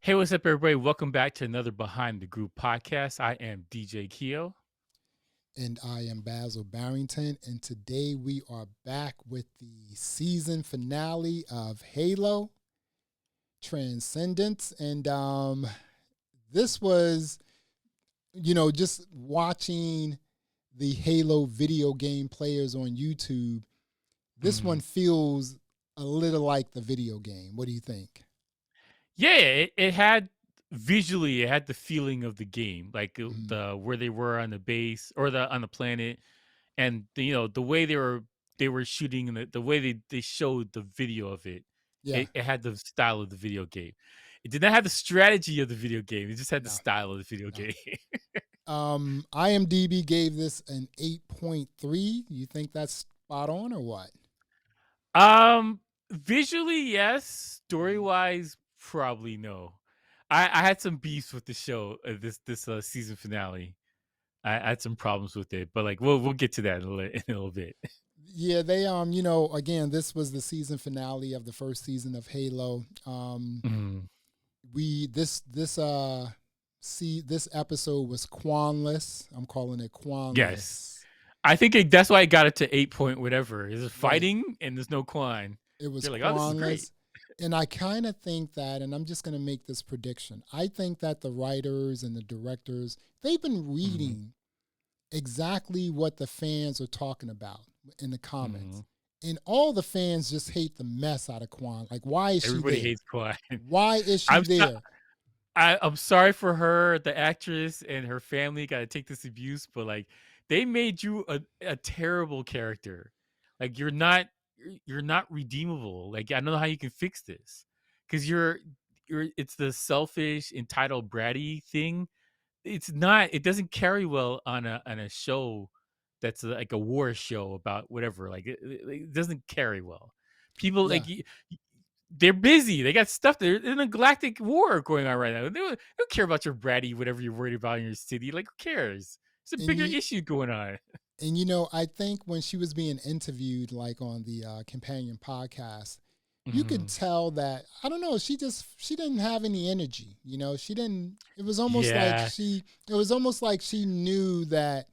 Hey, what's up, everybody? Welcome back to another Behind the Group podcast. I am DJ Keo. And I am Basil Barrington, and today we are back with the season finale of Halo Transcendence. And this was, just watching the Halo video game players on YouTube. This one Mhm. feels a little like the video game. What do you think? Yeah, it had visually, it had the feeling of the game, like Mhm. the where they were on the base or the on the planet, and the way they were shooting and the way they showed the video of it. Yeah, It had the style of the video game. It did not have the strategy of the video game. It just had the no, style of the video no. game. IMDb gave this an 8.3. You think that's spot on or what? Visually, yes. Story Mhm. wise, probably no. I had some beefs with the show, this season finale. I had some problems with it, but like we'll get to that in a little bit. Yeah, they again, this was the season finale of the first season of Halo. Mhm. We this see this episode was Quanless. I'm calling it Yes, Quanless. I think that's why I got it to 8 point whatever. Is Right. fighting and there's no Quan. It was You're like, oh, this is great. Quanless. And I kind of think that, and I'm just going to make this prediction. I think that the writers and the directors, they've been Mhm. reading exactly what the fans are talking about in the comments. Mhm. And all the fans just hate the mess out of Quan. Like, why is she Everybody there? hates Quan. Why is she I'm so, there? I'm sorry for her, the actress, and her family got to take this abuse, but like they made you a terrible character. Like you're not redeemable. Like I don't know how you can fix this because you're it's the selfish, entitled, bratty thing. It's not. It doesn't carry well on a show that's like a war show about whatever. Like it doesn't carry well. People Yeah. like they're busy. They got stuff. They're in a galactic war going on right now. They don't care about your bratty, whatever you're worried about in your city. Like, who cares? It's a And bigger you issue going on. I think when she was being interviewed, like on the companion podcast, you could Mhm. tell that I don't know. She didn't have any energy. She didn't. It was almost like Yeah, she. It was almost like she knew that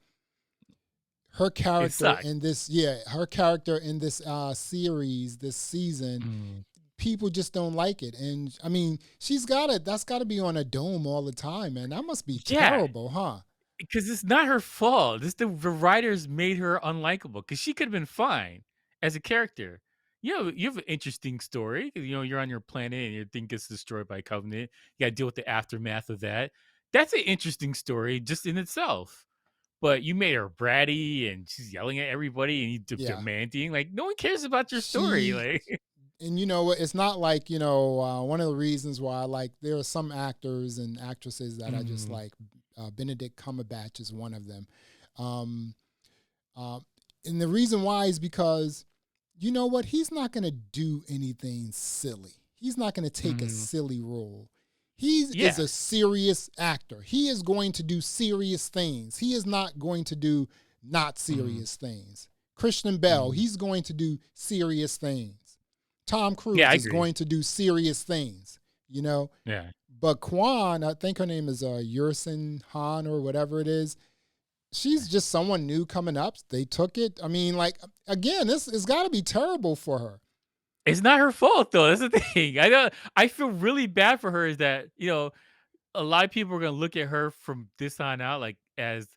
her it character sucked. in this. Yeah, her character in this series, this season, Mm. people just don't like it. And I mean, she's got it. That's got to be on a dome all the time, man. That must be Yeah, terrible, huh? because it's not her fault. It's the writers made her unlikable because she could have been fine as a character. You have an interesting story. You're on your planet and your thing gets destroyed by Covenant. You got to deal with the aftermath of that. That's an interesting story just in itself. But you made her bratty and she's yelling at everybody and you Yeah. demanding. Like, no one cares about your story. She Like, and it's not like one of the reasons why I like there are some actors and actresses that I just mm, like. Benedict Cumberbatch is one of them. Um, uh, and the reason why is because you know what? He's not going to do anything silly. He's not going to take a mm, silly role. He is yeah. a serious actor. He is going to do serious things. He is not going to do not Mm, serious things. Christian Bell, mm. he's going to do serious things. Tom Yeah, Cruise I is agree. going to do serious things, you know. Yeah. But Kwan, I think her name is Yursen Han or whatever it is. She's just someone new coming up. They took it. I mean, like again, this has got to be terrible for her. It's not her fault though. That's the thing. I feel really bad for her is that, a lot of people are gonna look at her from this on out like as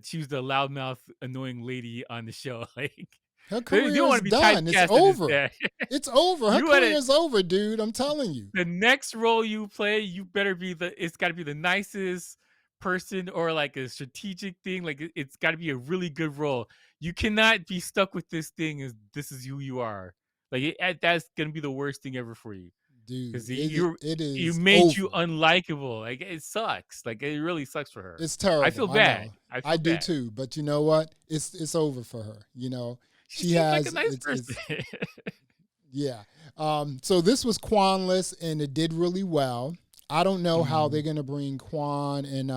she was the loudmouth annoying lady on the show. Like Her they career don't want is to be done. It's typecasted as over. that. It's over. Her You want to career is over, dude. I'm telling you. the next role you play, you better be it's got to be the nicest person or like a strategic thing. Like it's got to be a really good role. You cannot be stuck with this thing as this is who you are. Like that's gonna be the worst thing ever for you Dude, because you it you is made you over. unlikable. Like it sucks. Like it really sucks for her. It's I terrible. feel I bad. know. I I feel do bad. too. But you know what? It's over for her. She She seems like a has nice person. it's yeah. So this was Quanless and it did really well. I don't know how they're Mhm. gonna bring Quan and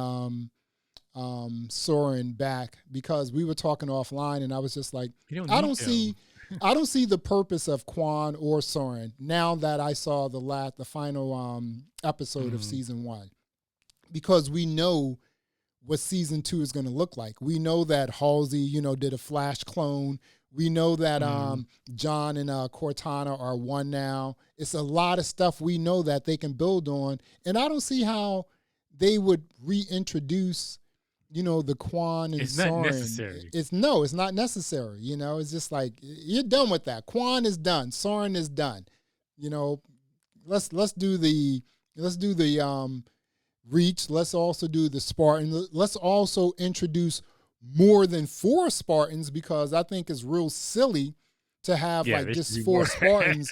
Soren back because we were talking offline and I was just like, You don't I need don't see them. I don't see the purpose of Quan or Soren now that I saw the final episode of Mhm. season 1, because we know what season 2 is going to look like. We know that Halsey, did a Flash clone. We know that Mhm. John and Cortana are one now. It's a lot of stuff we know that they can build on, and I don't see how they would reintroduce, the Quan and It's not Soren. necessary. It's no, it's not necessary. It's just like you're done with that. Quan is done. Soren is done. You know, let's do the Reach. Let's also do the Spartan. Let's also introduce more than 4 Spartans, because I think it's real silly to have Yeah, like there should just be 4 more. Spartans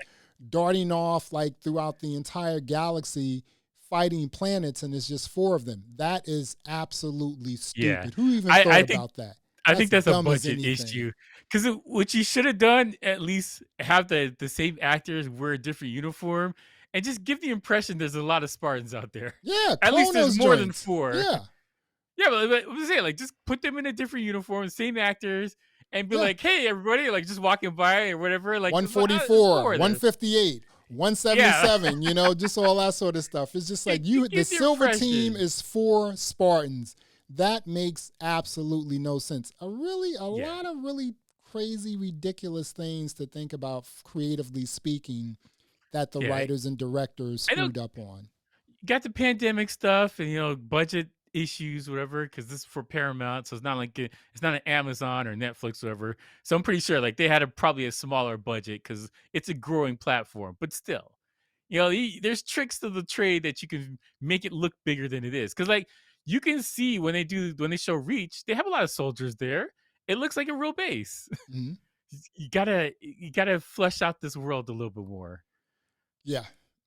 darting off like throughout the entire galaxy fighting planets, and it's just 4 of them. That is absolutely Yeah. stupid. Who even I thought I think about that? I That's think that's a dumb as budget anything. issue. Because what you should have done, at least have the same actors wear a different uniform and just give the impression there's a lot of Spartans out there. Yeah, At least clone there's those more than joints. 4. Yeah, Yeah, but I'm saying, like, just put them in a different uniform, same actors, and be yeah. like, "Hey, everybody!" Like, just walking by or whatever. Like, there's 144, 4 of them. 158, Yeah, 177, just all that sort of stuff. It's just like it the gives the silver team impression. is 4 Spartans. That makes absolutely no sense. A Yeah, lot of really crazy, ridiculous things to think about creatively speaking that the yeah. writers and directors I know screwed up on. got the pandemic stuff and budget issues, whatever. Because this is for Paramount, so it's not like it's not an Amazon or Netflix, whatever. So I'm pretty sure like they had probably a smaller budget because it's a growing platform. But still, there's tricks to the trade that you can make it look bigger than it is. Because like you can see when they show Reach, they have a lot of soldiers there. It looks like a real base. Mhm. You gotta flesh out this world a little bit more. Yeah.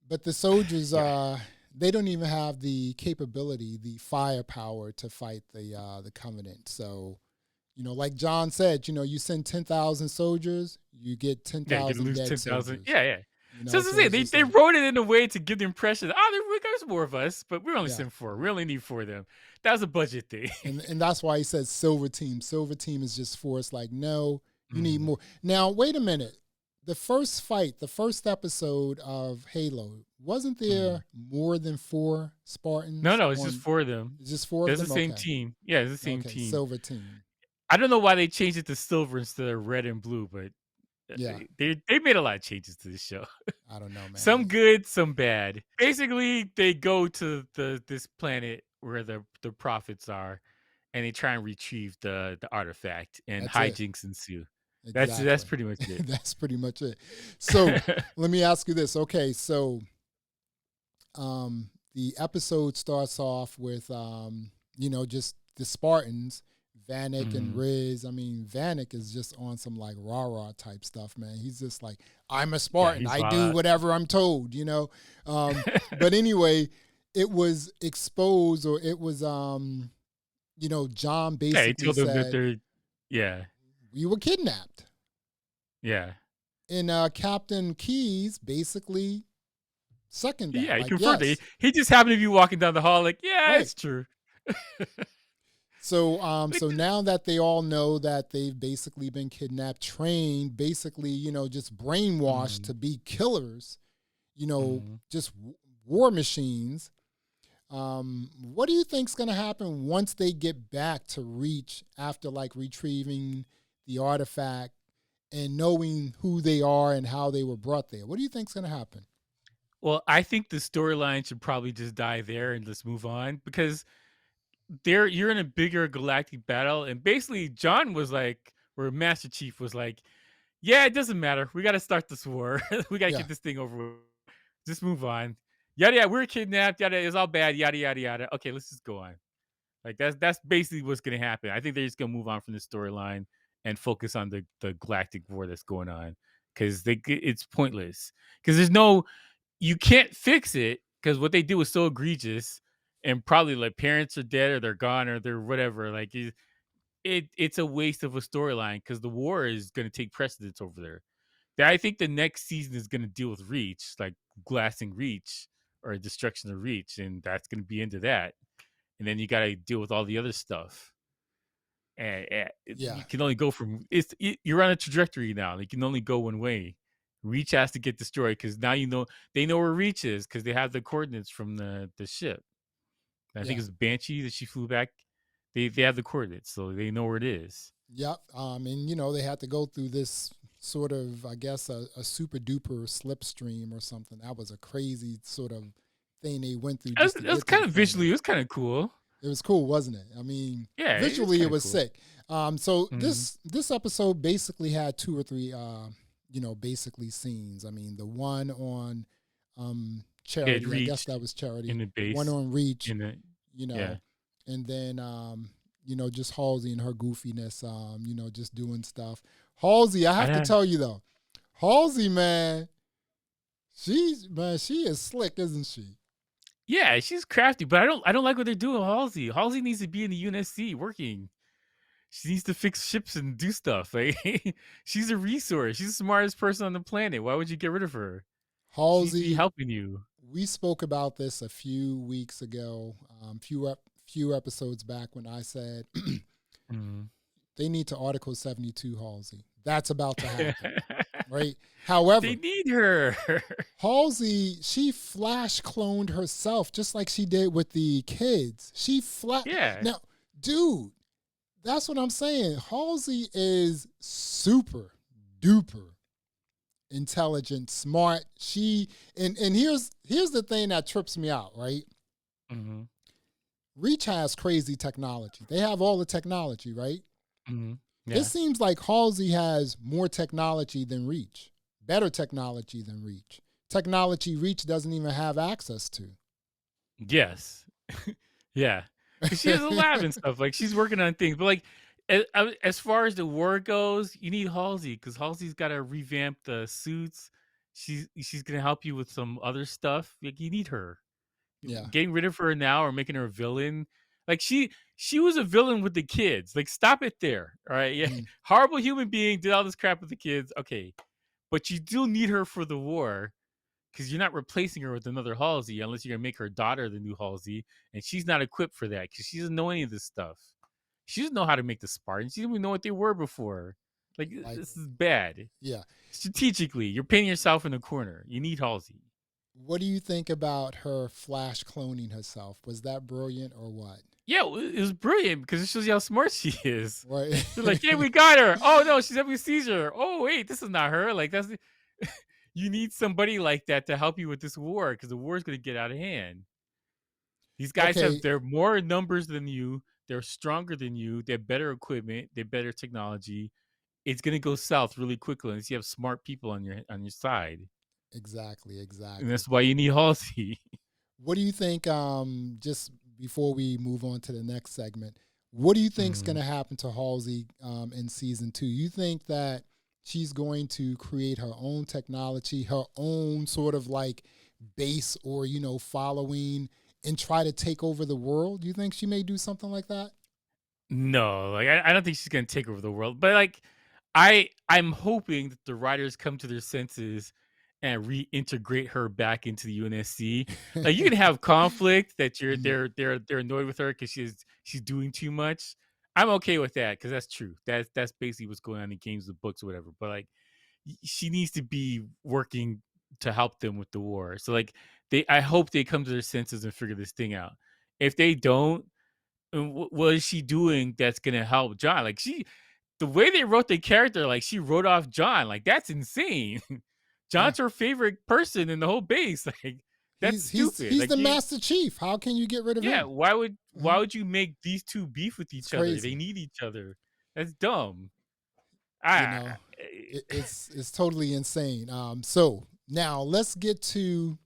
But the soldiers, Yeah. they don't even have the capability, the firepower to fight the Covenant. So, like John said, you send 10,000 soldiers, you get Yeah, you get to 10,000 lose dead 10,000. soldiers. Yeah, yeah. So this is So it. it's They just they like, wrote it in a way to give the impression, there's more of us, but we only yeah. sent 4. We only need 4 of them. That was a budget thing. And that's why he says silver team. Silver team is just for us. Like, no, you need Mhm. more. Now, wait a minute. The first fight, the first episode of Halo, wasn't Mhm. there more than 4 No, Spartans no, it's just on? 4 of them. It's just 4 of There's the them? same Okay. team. Yeah, it's the same Okay. team. Silver team. I don't know why they changed it to silver instead of red and blue, but Yeah. they made a lot of changes to this show. I don't know, man. Some good, some bad. Basically, they go to this planet where the prophets are, and they try and retrieve the artifact, and That's it. hijinks ensue. That's Exactly. pretty much it. That's pretty much it. So let me ask you this. Okay. So the episode starts off with just the Spartans, Vanek and Mhm. Riz. I mean, Vanek is just on some like rah-rah type stuff, man. He's just like, I'm a Yeah, Spartan. he's I wild do out. whatever I'm told. But anyway, it was exposed, or it was John Yeah, he basically told them that said, they're yeah, we were kidnapped. yeah. And Captain Keys basically second that. Yeah, he Like, confirmed it. yes. He just happened to be walking down the hall like, "Yeah, Right. it's true." So, But so now that they all know that they've basically been kidnapped, trained, basically, just brainwashed Mhm, to be killers, mhm. just war machines. What do you think's going to happen once they get back to Reach after like retrieving the artifact and knowing who they are and how they were brought there? What do you think's going to happen? Well, I think the storyline should probably just die there and let's move on because you're in a bigger galactic battle, and basically John was like, or Master Chief was like, "Yeah, it doesn't matter. We got to start this war. We got to Yeah, get this thing over with. Just move on. Yada yada. We're kidnapped. Yada. It's all bad. Yada yada yada. Okay, let's just go on. Like that's basically what's gonna happen. I think they're just gonna move on from the storyline and focus on the galactic war that's going on because it's pointless because there's no you can't fix it because what they do is so egregious and probably like parents are dead or they're gone or they're whatever. Like it's a waste of a storyline because the war is gonna take precedence over there. I think the next season is gonna deal with Reach, like glassing Reach or destruction of Reach, and that's gonna be into that and then you got to deal with all the other stuff. and Yeah. you can only go from you're on a trajectory now. You can only go one way. Reach has to get destroyed because now they know where Reach is because they have the coordinates from the ship. I think Yeah. it's Banshee that she flew back. They have the coordinates, so they know where it is. Yep. And they had to go through this sort of, I guess, a super duper slipstream or something. That was a crazy sort of thing they went through just to It was get to the kind of planet. visually, it was kind of cool. It was cool, wasn't it? I mean, Yeah, it was visually it kind of was cool. sick. So Mhm. this episode basically had two or three, basically scenes. I mean, the one on It Charity, I guess reached that was in Charity. the The one base on Reach, in the you yeah. know, and then just Halsey and her goofiness, just doing stuff. Halsey, I I have to don't tell you though, Halsey, man, she is slick, isn't she? Yeah, she's crafty, but I don't like what they're doing with Halsey. Halsey needs to be in the UNSC working. She needs to fix ships and do stuff. Like she's a resource. She's the smartest person on the planet. Why would you get rid of her? She needs to be Halsey, helping you. we spoke about this a few weeks ago, few episodes back when I said Mhm. they need to Article 72 Halsey. That's about to happen, right? They However, need her. Halsey, she flash cloned herself just like she did with the kids. Yeah. Now, dude, that's what I'm saying. Halsey is super duper intelligent, smart. And here's the thing that trips me out, right? Mhm. Reach has crazy technology. They have all the technology, right? Mhm. It Yeah. seems like Halsey has more technology than Reach, better technology than Reach. Technology Reach doesn't even have access to. Yes. Yeah. Because she has a lab and stuff. Like she's working on things, but like as far as the war goes, you need Halsey because Halsey's got to revamp the suits. She's gonna help you with some other stuff. Like you need her. Yeah. Getting rid of her now or making her a villain. Like she was a villain with the kids. Like stop it there. All right. Yeah. Mm, Horrible human being, did all this crap with the kids. Okay. But you do need her for the war because you're not replacing her with another Halsey unless you're gonna make her daughter the new Halsey, and she's not equipped for that because she doesn't know any of this stuff. She doesn't know how to make the Spartans. She didn't even know what they were before. Like like, this is bad. yeah. Strategically, you're painting yourself in a corner. You need Halsey. What do you think about her flash cloning herself? Was that brilliant or what? Yeah, it was brilliant because it shows you how smart she is. Right. They're like, "Hey, we got her." Oh no, she's having a seizure. Oh wait, this is not her. Like that's you need somebody like that to help you with this war because the war is going to get out of hand. These guys Okay. they're more numbers than you. They're stronger than you. They have better equipment. They have better technology. It's going to go south really quickly unless you have smart people on your side, Exactly. and Exactly. that's why you need Halsey. What do you think? Just before we move on to the next segment, what do you think's going Mm. to happen to Halsey in season 2? You think that she's going to create her own technology, her own sort of like base or following, and try to take over the world? Do you think she may do something like that? No, like I don't think she's gonna take over the world. But like I'm hoping that the writers come to their senses and reintegrate her back into the UNSC. Like you can have conflict that you're Mhm. they're annoyed with her because she's doing too much. I'm okay with that because that's true. That's basically what's going on in games, the books, or whatever. But like she needs to be working to help them with the war. So like I hope they come to their senses and figure this thing out. If they don't, and what is she doing that's gonna help John? Like the way they wrote the character, like she wrote off John, like that's insane. Yeah. John's her favorite person in the whole base. Like that's stupid. He's Like the Master Chief. How can you get rid of yeah, him? why Mhm. would you make these two beef with It's each other? They crazy. need each other. That's dumb. You Ah, know, it's totally insane. So now let's get to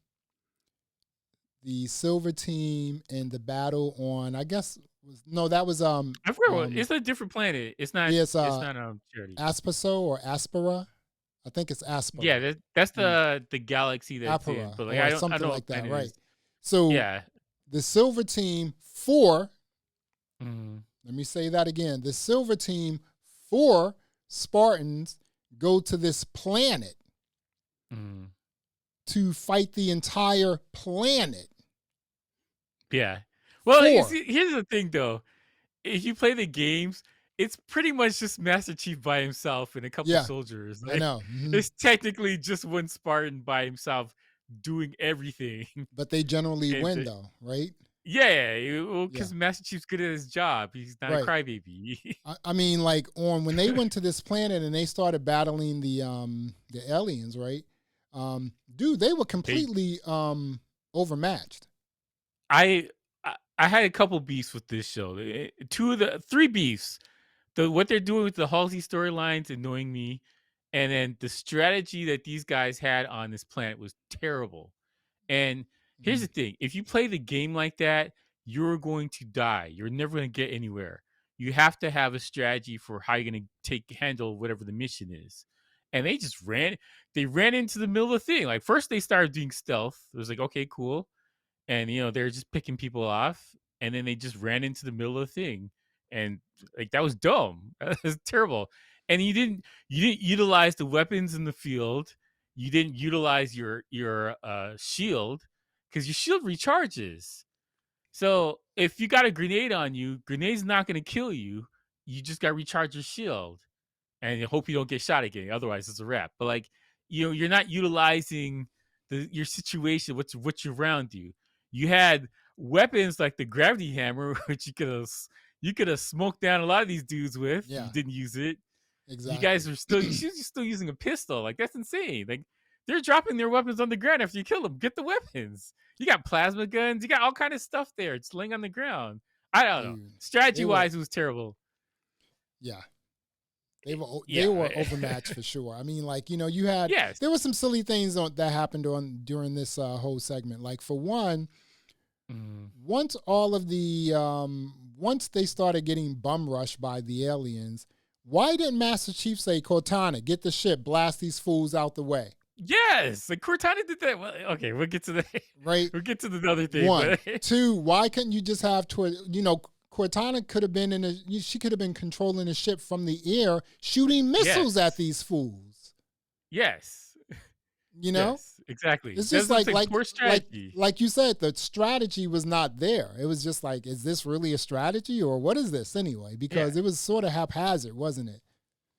the silver team and the battle on. I guess no, that was I forgot what it's a different planet. it's It's not charity. Aspaso or Aspera. I think it's Yeah, Aspera. that's Mm, the galaxy that it's in. Apera But like or I something don't know like what that, planet it right? is. So Yeah. the silver team 4, Mhm. let me say that again. The silver team 4 Spartans go to this planet Mhm. to fight the entire planet. Yeah. Well, you 4. see, here's the thing though. If you play the games, it's pretty much just Master Chief by himself and a couple Yeah, soldiers. I Like, know. it's technically just one Spartan by himself doing everything. But they generally And win though, right? yeah, well, Yeah, because Master Chief's good at his job. He's not a right. crybaby. I mean, like on when they went to this planet and they started battling the aliens, right? Dude, they were they, completely overmatched. I, I had a couple beefs with this show. Two of the three beefs. What they're doing with the Halsey storylines annoying me, and then the strategy that these guys had on this planet was terrible. And here's Mhm. the thing: if you play the game like that, you're going to die. You're never going to get anywhere. You have to have a strategy for how you're going to handle whatever the mission is. And they just ran. They ran into the middle of the thing. Like first, they started doing stealth. It was like, okay, cool, and they're just picking people off, and then they just ran into the middle of the thing, and like that was dumb. That was terrible. And you didn't utilize the weapons in the field. You didn't utilize your shield, because your shield recharges. So if you got a grenade on you, grenade's not going to kill you. You just got to recharge your shield, and you hope you don't get shot again. Otherwise, it's a wrap. But like, you're not utilizing your situation, what's around you. You had weapons like the gravity hammer, which you could have smoked down a lot of these dudes with. You Yeah, didn't use it. You guys exactly. are still using a pistol. Like that's insane. Like they're dropping their weapons on the ground after you kill them. Get the weapons. You got plasma guns. You got all kind of stuff there. It's laying on the ground. I don't know. Dude, Strategy they were wise, it was terrible. yeah. They Yeah. were overmatched for sure. I mean, like you had Yes. there were some silly things that happened during this whole segment. Like for one, Mm. once all of the once they started getting bum rushed by the aliens, why didn't Master Chief say, Cortana, get the ship, blast these fools out the way? Yes, like Cortana did that. Well, okay, we'll get to the Right? we'll get to the other thing, One. but Two, why couldn't you just have Cortana could have been she could have been controlling the ship from the air, shooting missiles at yes, these fools. yes, You know? yes, exactly. It's just That's like like poor strategy. like you said, the strategy was not there. It was just like, is this really a strategy or what is this anyway? Yeah, Because it was sort of haphazard, wasn't it?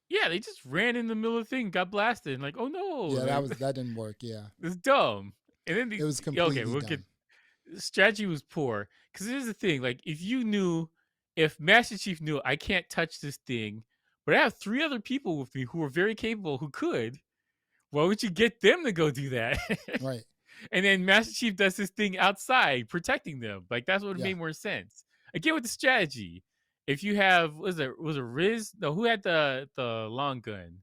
yeah, they just ran in the middle of the thing, got blasted, and like, oh no, Yeah, like, that didn't work. Yeah, it's dumb. And then it was okay, completely we'll get dumb. strategy was poor because here's the thing: like, if Master Chief knew I can't touch this thing, but I have three other people with me who are very capable who could. Why would you get them to go do that? Right? And then Master Chief does his thing outside protecting them. Like that's what Yeah, made more sense. Again with the strategy. If you have was it Riz? No, who had the long gun?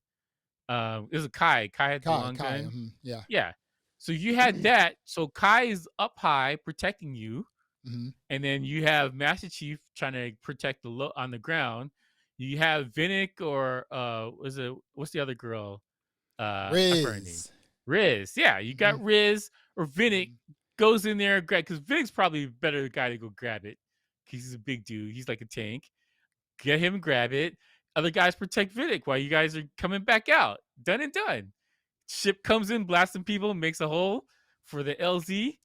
It was a Kai. Kai had the long Kai. gun. Yeah. Yeah. So you had that. So Kai is up high protecting you, Hmm. and then you have Master Chief trying to protect on the ground. You have Vinnick or what's the other girl? I forgot her name. Riz. Riz. Yeah, you Hmm. got Riz or Vinnick Hmm. goes in there and grab, because Vinnick's probably a better guy to go grab it. Because he's a big dude. He's like a tank. Get him and grab it. Other guys protect Vinnick while you guys are coming back out. Done and done. Ship comes in, blasting people, makes a hole for the LZ.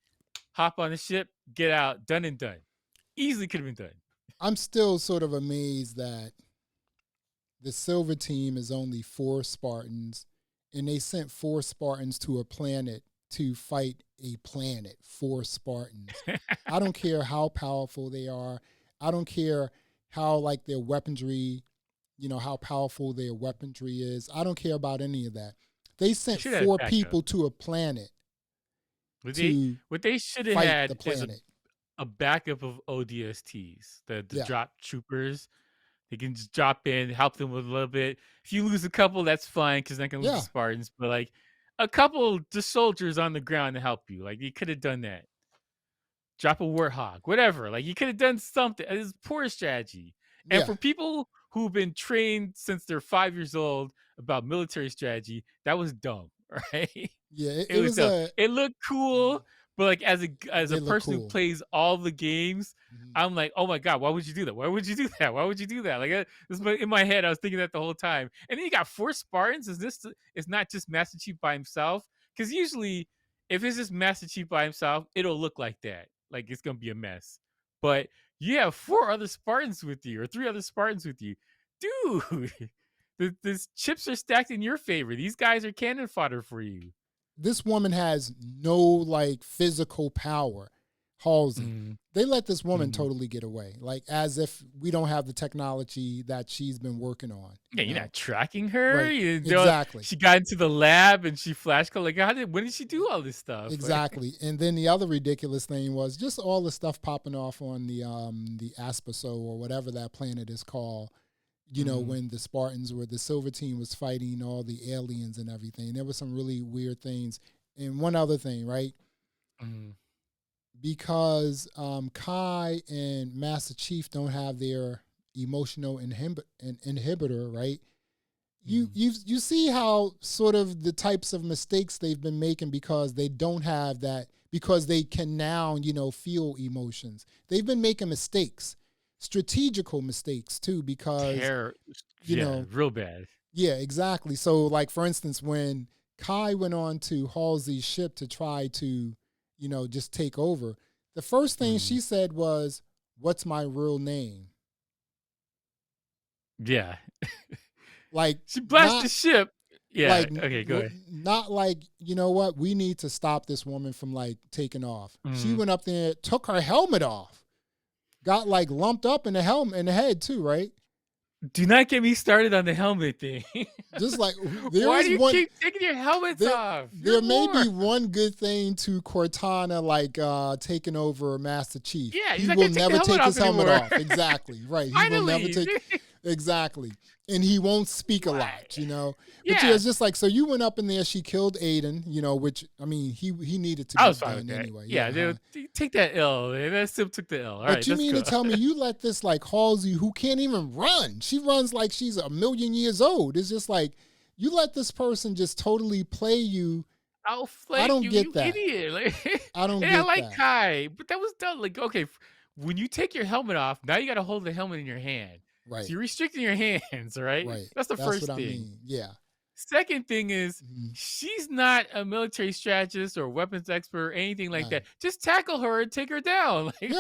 Hop on the ship, get out. Done and done. Easily could have been done. I'm still sort of amazed that the Silver Team is only 4 Spartans, and they sent 4 Spartans to a planet to fight a planet. 4 Spartans. I don't care how powerful they are. I don't care how like their weaponry, how powerful their weaponry is. I don't care about any of that. They They sent should have had four backup. people to a planet What they to what they should have fight the had is a planet. a backup of ODSTs, the Yeah. drop troopers. They can just drop in, help them with a little bit. If you lose a couple, that's fine because they're not gonna lose the Yeah. Spartans. But like a couple just soldiers on the ground to help you. Like you could have done that. Drop a warthog, whatever. Like you could have done something. It's poor strategy. And Yeah. for people who've been trained since they're 5 years old about military strategy, that was dumb. Right? Yeah. It, It it was was dumb. a It looked cool, but like it as a did look person who cool. plays all the games, Mhm. I'm like, oh my god, why would you do that? Why would you do that? Why would you do that? Like in my head, I was thinking that the whole time. And then you got 4 Spartans. It's not just Master Chief by himself? Because usually, if it's just Master Chief by himself, it'll look like that. Like it's gonna be a mess. But you have 4 other Spartans with you, or 3 other Spartans with you. dude, the chips are stacked in your favor. These guys are cannon fodder for you. This woman has no like physical power. Halsey. Mm, They let this woman mm. totally get away, like as if we don't have the technology that she's been working on. Yeah, you're know? not tracking her. Right. You know, Exactly. she got into the lab and she flash code. Like, when did she do all this stuff? Exactly. And then the other ridiculous thing was just all the stuff popping off on the Aspaso or whatever that planet is called. You know, when the Spartans were the Silver Team was fighting all the aliens and everything. There were some really weird things. And one other thing, right? Because Kai and Master Chief don't have their emotional inhibitor, right? You see how sort of the types of mistakes they've been making because they don't have that, because they can now, you know, feel emotions. They've been making mistakes, strategical mistakes too, because you know, real bad. Yeah, exactly. So like for instance, when Kai went on to Halsey's ship to try to, you know, just take over, the first thing she said was, "What's my real name?" Yeah. Like she blasted the ship. Yeah. Like, okay, go ahead. Not like, you know what, we need to stop this woman from like taking off. She went up there, took her helmet off, got like lumped up in the helmet in the head too, right? Do not get me started on the helmet thing. Just like why do you keep taking your helmets off? There may be one good thing to Cortana, like taking over Master Chief. Yeah, he will never take his helmet off. Exactly, right. He Finally. will never take. Exactly, and he won't speak a lot, you know. But Yeah, it's just like, so you went up in there. She killed Aiden, you know, which I mean, he needed to be done anyway. Yeah, take that L. That Sim took the L. All but right, you mean to tell me you let this like Halsey, who can't even run? She runs like she's 1,000,000 years old. It's just like you let this person just totally play you. I don't get that. Idiot. Like, I don't get that. I like that. Kai, but that was done. Like, okay, when you take your helmet off, now you got to hold the helmet in your hand. Right. So you're restricting your hands, right? Right. That's the first what thing. I mean. Yeah. Second thing is, she's not a military strategist or weapons expert or anything like that. Just tackle her and take her down. Like, yeah. You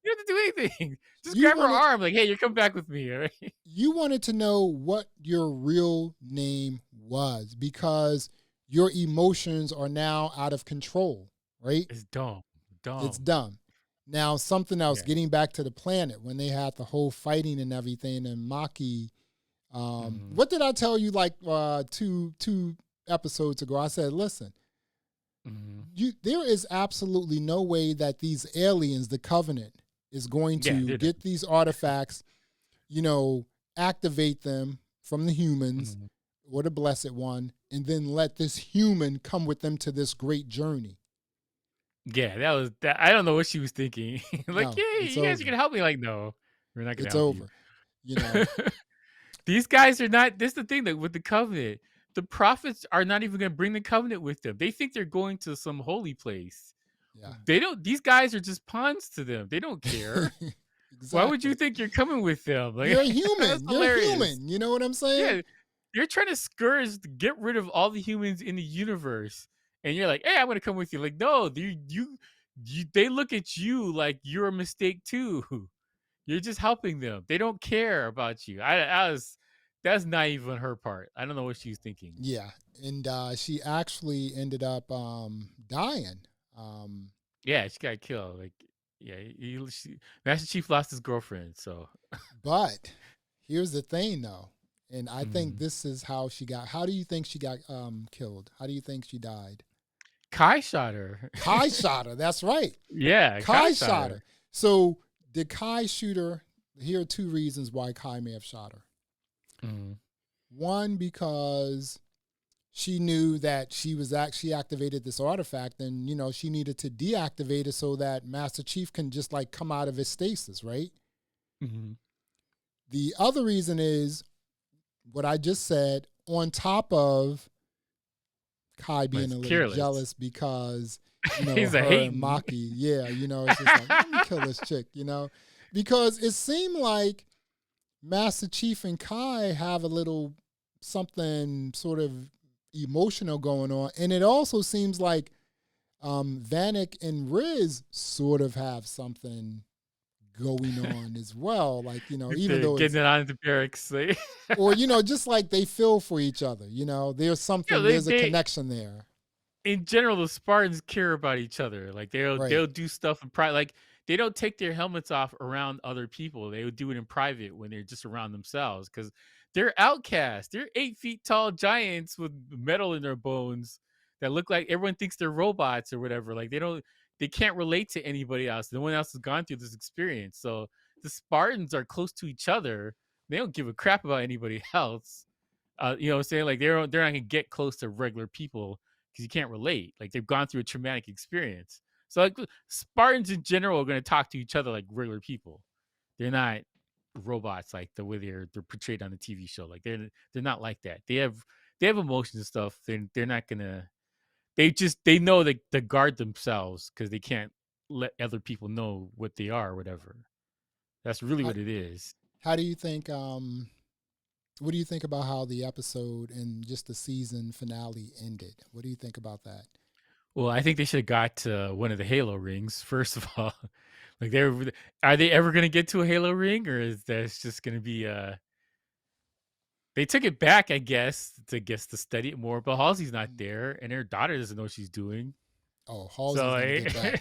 don't have to do anything. Just grab her arm, like, hey, you're coming back with me. All right? You wanted to know what your real name was because your emotions are now out of control, right? It's dumb. It's dumb. Now, something else, getting back to the planet, when they had the whole fighting and everything, and Maki, what did I tell you like two episodes ago? I said, listen, there is absolutely no way that these aliens, the Covenant, is going to get these artifacts, you know, activate them from the humans or the Blessed One, and then let this human come with them to this great journey. Yeah, that was that. I don't know what she was thinking. Like, No, yeah, you guys are gonna help me. Like, no, we're not gonna it's help over. You know, these guys are not. This is the thing that with the Covenant, the prophets are not even gonna bring the Covenant with them. They think they're going to some holy place. Yeah, they don't. These guys are just pawns to them. They don't care. Exactly. Why would you think you're coming with them? Like, you're human. You're human. You know what I'm saying? Yeah, you're trying to scourge, get rid of all the humans in the universe. And you're like, hey, I'm gonna come with you. Like, no, they look at you like you're a mistake too. You're just helping them. They don't care about you. That's naive on her part. I don't know what she's thinking. Yeah, and she actually ended up dying. Yeah, she got killed. Like, yeah, Master Chief lost his girlfriend. So, but here's the thing, though, and I think this is how she got. How do you think she got killed? How do you think she died? Kai shot her. Kai shot her. That's right. Yeah, Kai shot her. So did Kai shoot her? Here are two reasons why Kai may have shot her. One, because she knew that she activated this artifact, and you know she needed to deactivate it so that Master Chief can just like come out of his stasis, right? The other reason is what I just said. On top of Kai being a little jealous because, you know, he's her and Maki, yeah, you know, it's just like, let me kill this chick, you know, because it seemed like Master Chief and Kai have a little something sort of emotional going on, and it also seems like Vanek and Riz sort of have something going on as well. Like, even They're though getting it's, it on the barracks. Like, or, just like they feel for each other, they there's a they connection there. in general, the Spartans care about each other. Like Right. they'll do stuff in private. Like they don't take their helmets off around other people. They would do it in private when they're just around themselves because they're outcasts. They're 8 feet tall giants with metal in their bones that look like everyone thinks they're robots or whatever. Like they can't relate to anybody else. No one else has gone through this experience. So the Spartans are close to each other. They don't give a crap about anybody else. You know what I'm saying? Like they're not gonna get close to regular people because you can't relate. Like they've gone through a traumatic experience. So like Spartans in general are going to talk to each other like regular people. They're not robots like the way they're portrayed on the TV show. Like they're not like that. They have emotions and stuff. They're not gonna. They know that they guard themselves because they can't let other people know what they are or whatever. That's really How, what it is. how do you think? What do you think about how the episode and just the season finale ended? What do you think about that? Well, I think they should have got to one of the Halo rings first of all. Like are they ever going to get to a Halo ring, or is that just going to be They took it back, I guess, to study it more. But Halsey's not there, and her daughter doesn't know what she's doing. Oh, So Halsey's gonna get that.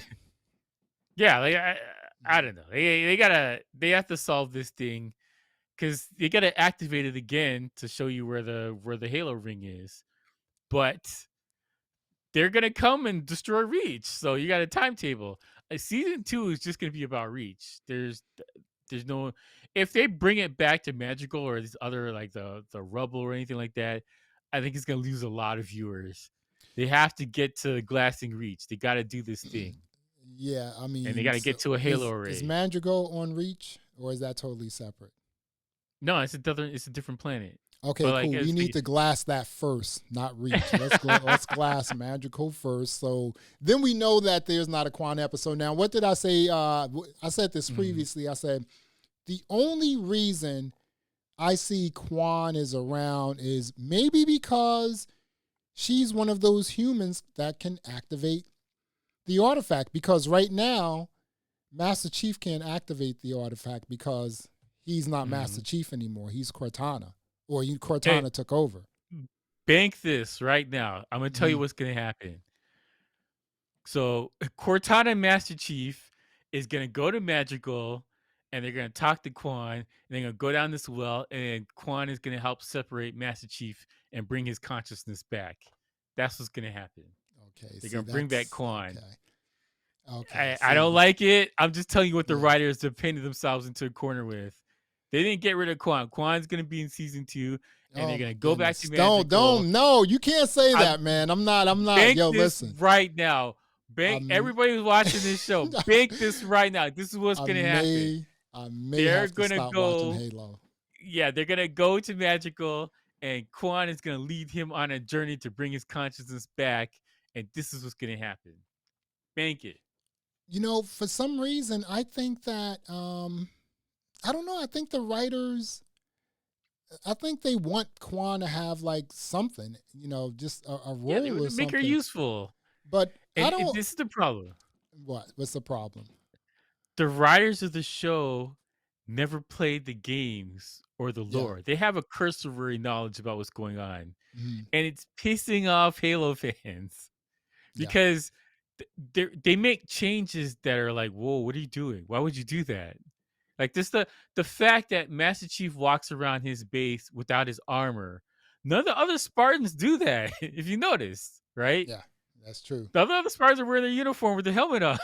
yeah, like I don't know. They have to solve this thing because they gotta activate it again to show you where the Halo ring is. But they're gonna come and destroy Reach. So you got a timetable. Season 2 is just gonna be about Reach. There's no, if they bring it back to Magical or these other like the Rubble or anything like that, I think it's gonna lose a lot of viewers. They have to get to Glassing Reach. They got to do this thing, Yeah, I and they mean, got to so get to a Halo is array. Madrigal on Reach, or is that totally separate? No, it's a different planet. Okay, But like cool. We it's need the to glass that first, not Reach. Let's glass Magical first. So then we know that there's not a Quan episode. Now, what did I say? I said this previously. I said the only reason I see Quan is around is maybe because she's one of those humans that can activate the artifact. Because right now, Master Chief can't activate the artifact because he's not Master Chief anymore. He's Cortana, or Hey, Cortana took over. bank this right now. I'm gonna tell you Mhm. what's gonna happen. So Cortana and Master Chief is gonna go to Magical, and they're gonna talk to Quan, and they're gonna go down this well, and Quan is gonna help separate Master Chief and bring his consciousness back. That's what's gonna happen. Okay, They're see, gonna bring back that's Quan. okay. Okay, I don't see, like it. I'm just telling you what the yeah, writers have painted themselves into a corner with. They didn't get rid of Quan. Quan's gonna be in season 2, and they're oh my gonna go back to goodness, don't, Magical. no, you can't say I'm that, man. I'm not. bank Yo, this listen, right now. Bank I'm, everybody who's watching this show. Bank this right now. This is what's I gonna happen. may, I may They're have to gonna stop watching go. Halo. Yeah, they're gonna go to Magical, and Quan is gonna lead him on a journey to bring his consciousness back. And this is what's gonna happen. Bank it. For some reason, I think that I don't know. I think the writers, I think they want Quan to have like something, just a Yeah, they role or would make her something. useful. But I And don't. this is the problem. What's the problem? The writers of the show never played the games or the Yeah. lore. They have a cursory knowledge about what's going on, Mhm. and it's pissing off Halo fans Yeah. because they make changes that are like, "Whoa, what are you doing? Why would you do that?" Like this, the fact that Master Chief walks around his base without his armor. None of the other Spartans do that. If you notice, right? Yeah. That's true. The other Spartans are wearing their uniform with the helmet on.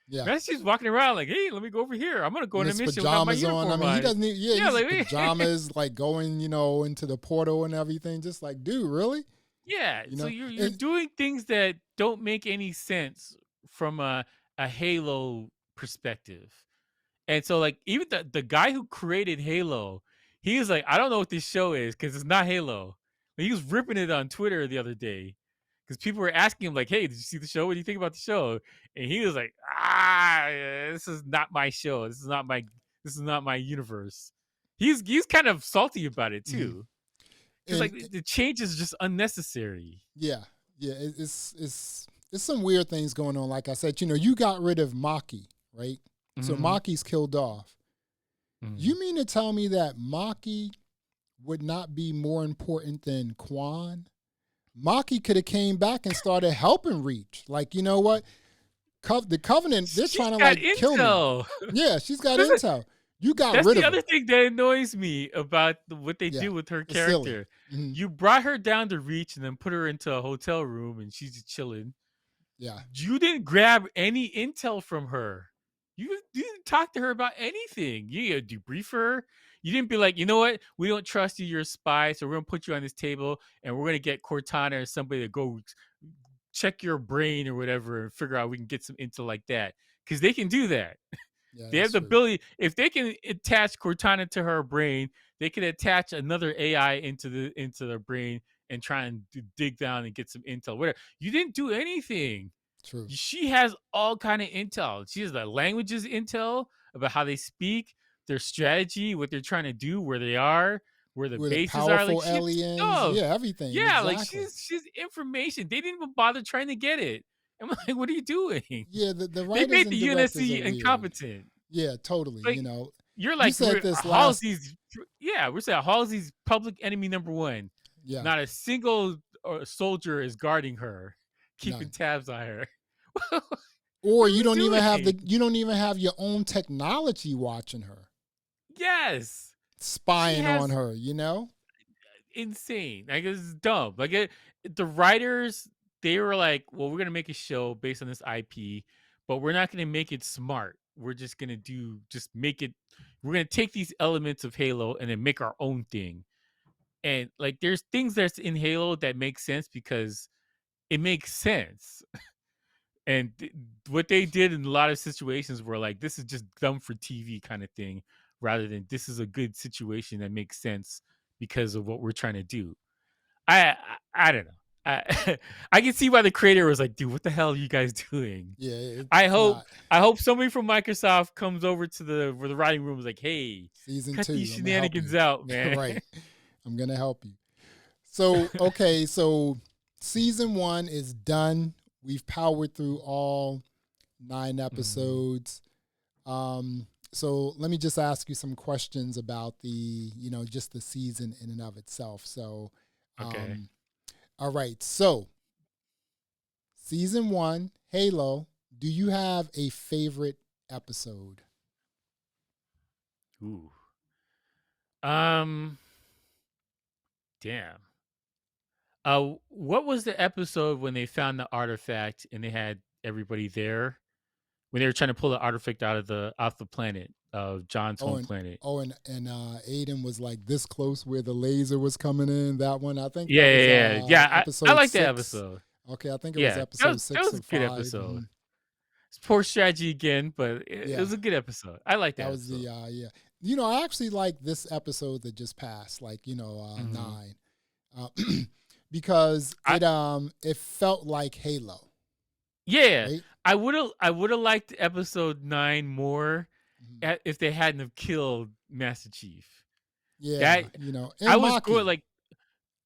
Yeah. Master Chief's walking around like, "Hey, let me go over here. I'm gonna go And on a his mission without my pajamas on. I uniform mean, he on." doesn't even, yeah, Yeah, he's like pajamas, like going, into the portal and everything. Just like, dude, really? yeah. You So know? you're And doing things that don't make any sense from a Halo perspective. And so like even the guy who created Halo, he was like, I don't know what this show is because it's not Halo. He was ripping it on Twitter the other day because people were asking him like, "Hey, did you see the show? What do you think about the show?" And he was like, this is not my show. This is not my universe." He's kind of salty about it mhm. too because and like the change is just unnecessary. yeah, yeah, it's some weird things going on. Like I said, you got rid of Maki, right? So Mhm. Maki's killed off. Mhm. You mean to tell me that Maki would not be more important than Quan? Maki could have came back and started helping Reach. Like, you know what? The Covenant, they're She's trying to got like kill me. intel. Yeah, she's got intel. You got That's rid the of other her. thing that annoys me about what they Yeah, do with her it's silly. character. Hmm. You brought her down to Reach and then put her into a hotel room and she's just chilling. Yeah, You didn't grab any intel from her. You didn't talk to her about anything. You didn't debrief her. You didn't be like, you know what? We don't trust you. You're a spy, so we're gonna put you on this table and we're gonna get Cortana or somebody to go check your brain or whatever and figure out we can get some intel like that because they can do that. yeah, They have that's the true. ability. If they can attach Cortana to her brain, they can attach another AI into their brain and try and dig down and get some intel. Whatever. You didn't do anything. True. She has all kind of intel. She has the languages intel about how they speak, their strategy, what they're trying to do, where they are, where the With the bases are. Like powerful she has aliens. stuff. Yeah, everything. Yeah, like Exactly. she's information. They didn't even bother trying to get it. I'm like, what are you doing? Yeah, the They writers made and the directors are UNSC weird. incompetent. Yeah, totally. Like you're You like said this last. Halsey's. Yeah, we're saying Halsey's public enemy number one. Yeah, Not a single soldier is guarding her, keeping none. use on her. Or What are you we don't even have doing? you don't even have your own technology watching her, Yes, she spying on has her, you know? insane. Like it's dumb. The writers they were like, well, we're gonna make a show based on this IP, but we're not gonna make it smart. We're just gonna just make it. We're gonna take these elements of Halo and then make our own thing. And like, there's things that's in Halo that make sense because it makes sense. And what they did in a lot of situations were like, this is just dumb for TV kind of thing, rather than this is a good situation that makes sense because of what we're trying to do. I don't know. I I can see why the creator was like, dude, what the hell are you guys doing? Yeah, I it's hope not I hope somebody from Microsoft comes over to the writing room and is like, hey, season cut these 2. I'm gonna help you. shenanigans out, man. Right. I'm gonna help you. So, okay, so season 1 is done. We've powered through all 9 Mhm. episodes. So let me just ask you some questions about just the season in and of itself. So, Okay. um, all right. So, season 1, Halo. Do you have a favorite episode? Ooh. Um. Damn. What was the episode when they found the artifact and they had everybody there when they were trying to pull the artifact off the planet of John's Oh, home and planet? Aiden was like this close where the laser was coming in. That one, I think Yeah, that yeah, was yeah. Yeah, I episode like that 6. episode. Okay, I think it was Yeah, that episode was that 6 was or a good 5. episode. It's poor strategy again, but it Yeah, was a good episode. I like that that was episode. the yeah. I actually like this episode that just passed, like Hmm. 9, uh, because I it felt like Halo, Yeah, right? I would have liked episode 9 more Mhm. if they hadn't have killed Master Chief. Yeah, That I and was going Maki. like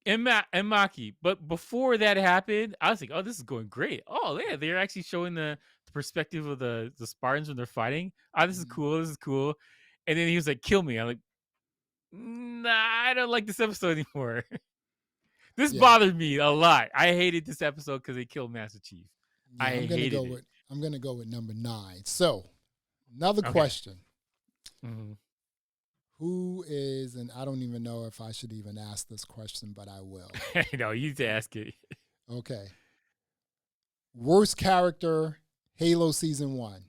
and Maki. But before that happened, I was like, "Oh, this is going great." Oh, yeah, they're actually showing the perspective of the Spartans when they're fighting. Oh, this is Mhm. cool. This is cool. And then he was like, "Kill me." I'm like, "Nah, I don't like this episode anymore." This Yeah, bothered me a lot. I hated this episode because they killed Master Chief. yeah. I hated it. I'm gonna go with number 9. So another Okay. question: Mhm. Who is, and I don't even know if I should even ask this question, but I will. No, you need to ask it. Okay, worst character, Halo season 1.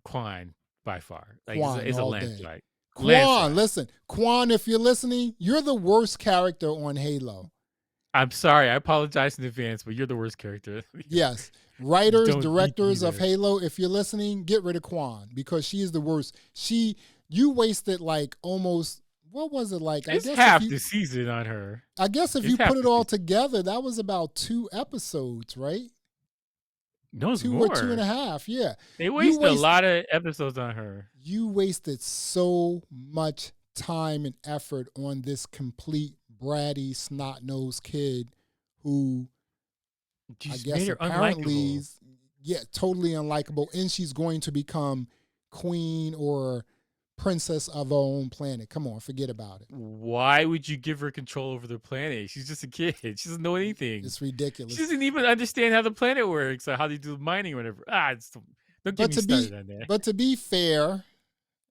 Quan by far. Like Quan it's a all day. landslide. Quan, Landslide. listen, Quan, if you're listening, you're the worst character on Halo. I'm sorry. I apologize in advance, but you're the worst character. Yes. You Writers, don't need to be directors of there. Halo, if you're listening, get rid of Quan because she is the worst. You wasted like almost, what was it like? It's half the season on her. I guess if It's you half put it the all season. together, that was about 2 episodes, right? No, it's 2 or two and a more. half. Yeah. They You wasted a waste lot of episodes on her. you wasted so much time and effort on this complete bratty snot-nosed kid who I Just made guess her apparently unlikable. is, yeah, totally unlikable, and she's going to become queen or princess of our own planet. Come on, forget about it. Why would you give her control over the planet? She's just a kid. She doesn't know anything. It's She ridiculous. doesn't even understand how the planet works or how they do mining or whatever. Don't get But me to be started on that. but to be fair,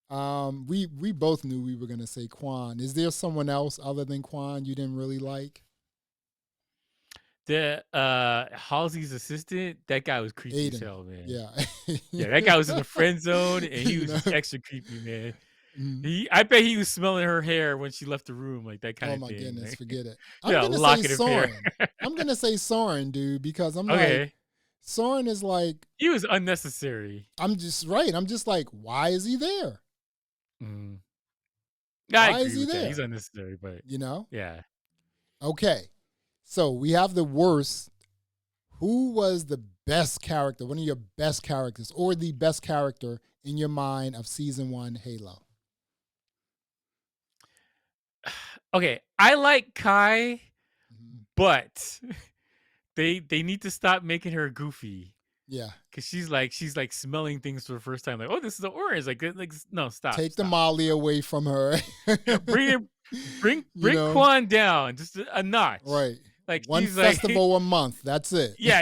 we both knew we were gonna say Quan. Is there someone else other than Quan you didn't really like? The Halsey's assistant, that guy was creepy as Aiden. hell, man. Yeah. Yeah, that guy was in the friend zone and he You was know? just extra creepy, man. Mhm. I bet he was smelling her hair when she left the room, like that kind Oh of my thing. goodness, Like, forget it. I'm yeah, gonna say locket of hair. Soren. I'm gonna say Soren, dude, because I'm like, Okay. Soren is like, He was unnecessary. I'm just right. I'm just like, why is he there? Mm. I Why is agree he with that. He's there? unnecessary, but You know? yeah. Okay. So we have the worst. Who was the best character, one of your best characters, or the best character in your mind of season 1 Halo? Okay, I like Kai, Mhm. but they need to stop making her goofy. Yeah. Cause she's like smelling things for the first time, like, oh, this is an orange. Like no, stop, Take the stop. Molly away from her. Bring it, You bring know? Quan down just a notch. Right. Like One she's like, festival a month. That's it. yeah,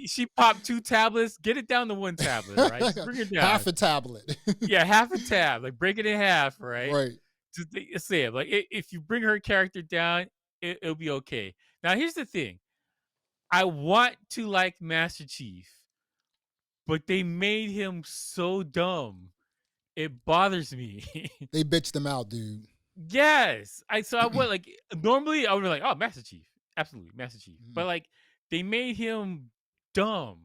she popped 2 tablets, get it down to 1 tablet, right? Just bring it down. Half a tablet. Yeah, half a tab, like break it in half, right? Right. Just say it. Like if you bring her character down, it'll be okay. Now here's the thing: I want to like Master Chief, but they made him so dumb. It bothers me. They bitched them out, dude. Yes, I would like normally I would be like, oh, Master Chief, absolutely Master Chief, Mhm. but like they made him dumb.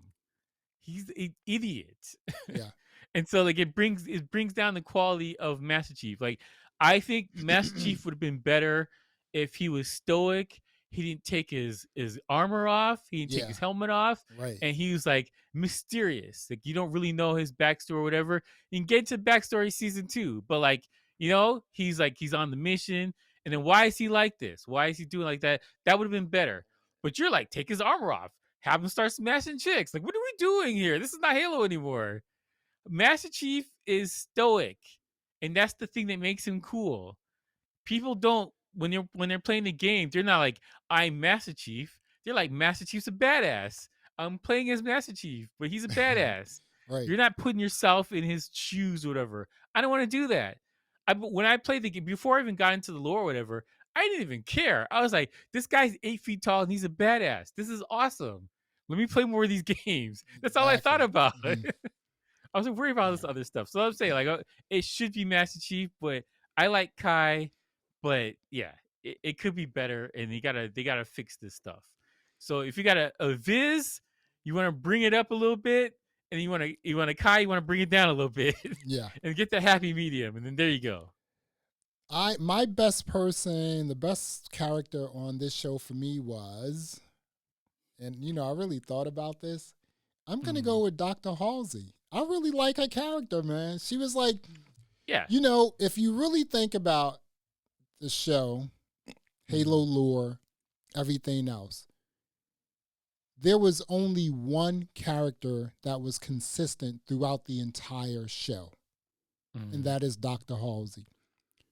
He's an idiot. Yeah. And so like it brings down the quality of Master Chief. Like I think Master Chief would have been better if he was stoic. He didn't take his armor off. He didn't take Yeah. his helmet off, Right. and he was like mysterious. Like you don't really know his backstory or whatever. You can get to backstory season 2, but like he's like he's on the mission. And then why is he like this? Why is he doing like that? That would have been better. But you're like, take his armor off, have him start smashing chicks. Like, what are we doing here? This is not Halo anymore. Master Chief is stoic, and that's the thing that makes him cool. People don't when they're playing the game, they're not like I'm Master Chief. They're like Master Chief's a badass. I'm playing as Master Chief, but he's a badass. Right. You're not putting yourself in his shoes or whatever. I don't want to do that. When I played the game before I even got into the lore or whatever, I didn't even care. I was like, this guy's 8 feet tall and he's a badass. This is awesome. Let me play more of these games. That's all I thought Exactly. about. Mhm. I wasn't worried about Yeah. this other stuff. So I'm saying like it should be Master Chief, but I like Kai, but yeah, it could be better, and they gotta fix this stuff. So if you got a Viz, you want to bring it up a little bit, and you want a Kai, you want to bring it down a little bit, Yeah. and get the happy medium, and then there you go. My best person, the best character on this show for me was, and I really thought about this. I'm gonna Mm. go with Dr. Halsey. I really like her character, man. She was like, Yeah. if you really think about the show, Halo lore, everything else, there was only one character that was consistent throughout the entire show, and that is Dr. Halsey.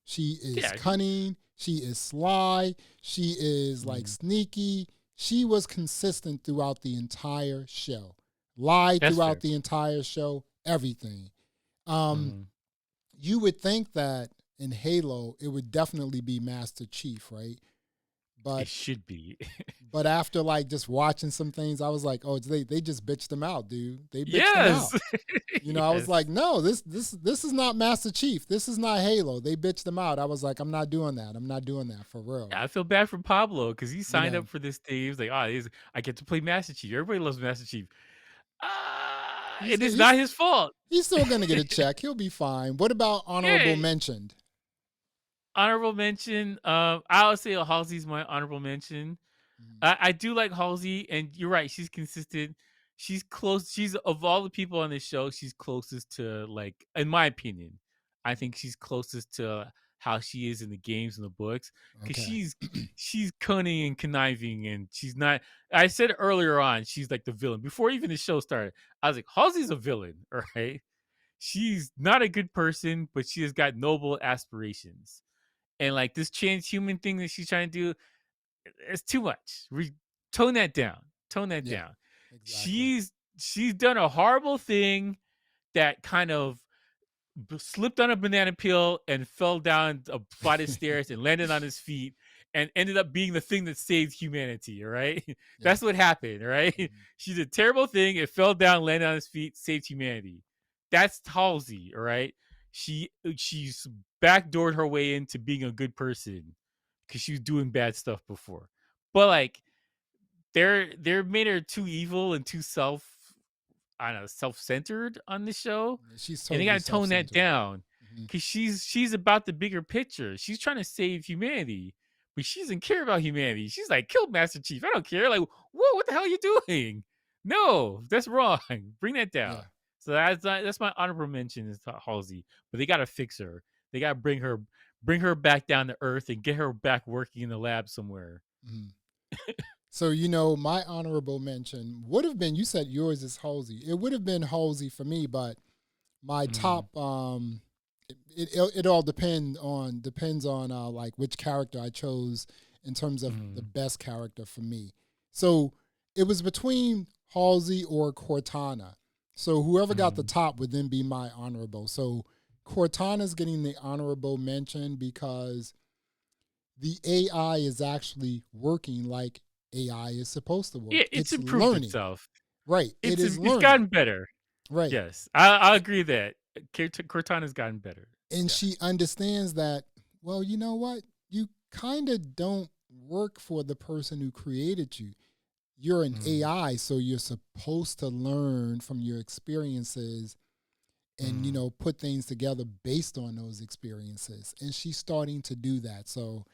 She is Yeah. cunning. She is sly. She is like sneaky. She was consistent throughout the entire show. Lied That's throughout fair. the entire show. Everything. Mm. You would think that in Halo it would definitely be Master Chief, right? It But should be. but after like just watching some things, I was like, oh, they just bitched him out, dude. They bitched him out. Yes. I was Yes. like, no, this is not Master Chief. This is not Halo. They bitched him out. I was like, I'm not doing that. I'm not doing that for real. I feel bad for Pablo because he signed know. up for this thing. He was like, oh, I get to play Master Chief. Everybody loves Master Chief. He's, It is he's not his fault. he's still gonna get a check. He'll be fine. What about honorable Yeah. mentioned? Honorable mention. I'll say Halsey's my honorable mention. I do like Halsey, and you're right. She's consistent. She's close. She's of all the people on this show, she's closest to like, in my opinion, I think she's closest to how she is in the games and the books because Okay. she's cunning and conniving, and she's not. I said earlier on, she's like the villain before even the show started. I was like, Halsey's a villain, all right? she's not a good person, but she has got noble aspirations. And like this transhuman thing that she's trying to do, it's too much. Tone that down. Tone that Yeah, down. exactly. She's done a horrible thing that kind of slipped on a banana peel and fell down a flight of stairs and landed on his feet and ended up being the thing that saved humanity. All right. Yeah. That's what happened. All right. Mhm. She did a terrible thing. It fell down, landed on his feet, saved humanity. That's Halsey. All right. She's backdoored her way into being a good person because she was doing bad stuff before. But like they're made her too evil and too I don't know, self-centered on the show, Yeah, she's and they totally gotta tone that self-centered. down Hmm. because she's about the bigger picture. She's trying to save humanity, but she doesn't care about humanity. She's like, kill Master Chief. I don't care. Like, whoa, what the hell are you doing? No, that's wrong. Bring that down. Yeah. So that's my honorable mention is Halsey, but they gotta fix her. They gotta bring her back down to earth and get her back working in the lab somewhere. Hmm. So, my honorable mention would have been, you said yours is Halsey. It would have been Halsey for me, but my Mm, top, it all depends on like which character I chose in terms of the mm, best character for me. So it was between Halsey or Cortana. So whoever got the mm. top would then be my honorable. So Cortana's getting the honorable mention because the AI is actually working like AI is supposed to work. Yeah, it's It's improved learning. itself. Right. It is It's learning. gotten better. Right. Yes, I'll agree that Cortana's gotten better. And Yeah. she understands that, well, you know what? You kind of don't work for the person who created you. You're an Mm, AI, so you're supposed to learn from your experiences and, mm. put things together based on those experiences. And she's starting to do that. So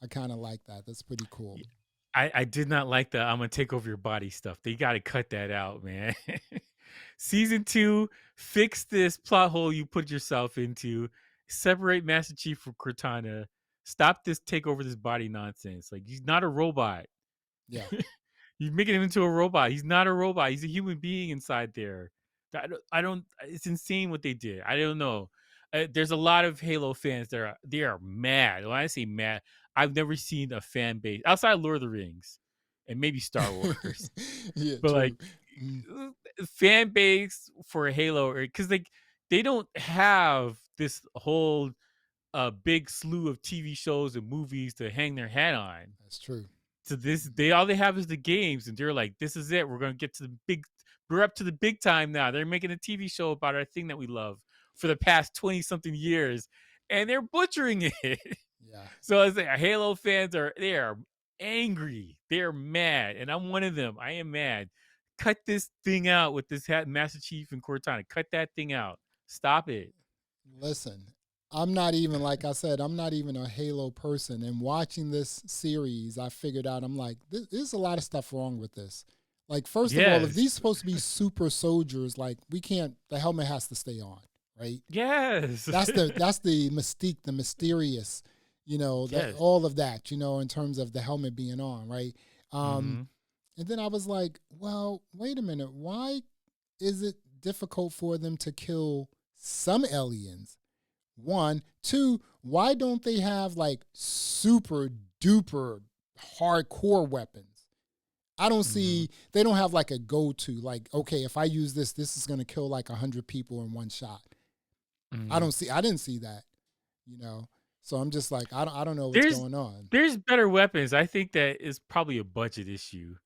I kind of like that. That's pretty cool. Y I did not like the "Imma take over your body" stuff. They gotta cut that out, man. Season 2, fix this plot hole you put yourself into. Separate Master Chief from Cortana. Stop this take over this body nonsense. Like, he's not a robot. Yeah. You're making him into a robot. He's not a robot. He's a human being inside there. I don't. It's insane what they did. I don't know. There's a lot of Halo fans that they are mad. When I say mad, I've never seen a fan base outside Lord of the Rings and maybe Star Wars, Yeah, but like true. Mhm. fan base for Halo, because like they don't have this whole big slew of TV shows and movies to hang their hat on. That's true. So this Mhm. they all they have is the games, and they're like, this is it. We're gonna get to the big. We're up to the big time now. They're making a TV show about our thing that we love for the past 20 something years, and they're butchering it. Yeah. So I say Halo fans they are angry. They're mad, and I'm one of them. I am mad. Cut this thing out with this Master Chief and Cortana. Cut that thing out. Stop it. Listen, I'm not even, like I said, I'm not even a Halo person. And watching this series, I figured out, I'm like, there's a lot of stuff wrong with this. Like, first of all, if Yes. these supposed to be super soldiers, like, we can't, the helmet has to stay on, right? Yes. That's the mystique, the mysterious, that Yes. all of that, in terms of the helmet being on, right? Um, Mm-hmm. and then I was like, well, wait a minute, why is it difficult for them to kill some aliens? One, two, why don't they have like super duper hardcore weapons? I don't Mm-hmm. see, they don't have like a go to, like, okay, if I use this, this is going to kill like 100 people in one shot. Mm-hmm. I didn't see that, you know? So I'm just like, I don't know what's There's going on. there's better weapons. I think that is probably a budget issue.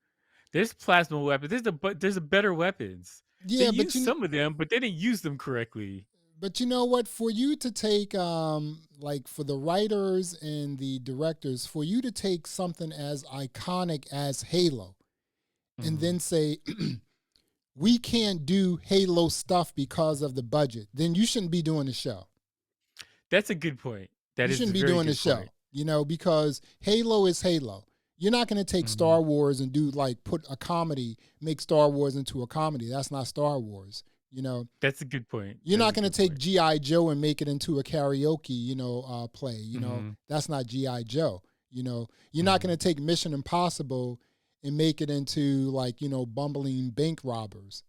There's plasma weapons. There's a better weapons. They Yeah, use some of them, but they didn't use them correctly. but you know what? For you to take, like for the writers and the directors, for you to take something as iconic as Halo and Mhm. then say, we can't do Halo stuff because of the budget, then you shouldn't be doing the show. That's a good point. That You is a shouldn't be very doing the good show, point. because Halo is Halo. You're not going to take Mhm. Star Wars and do like put a comedy, make Star Wars into a comedy. That's not Star Wars. You know, That's a good point. you're That's not a going to good take point. GI Joe and make it into a karaoke, play. Mhm. That's not GI Joe. You're not Mhm. going to take Mission Impossible and make it into like, bumbling bank robbers.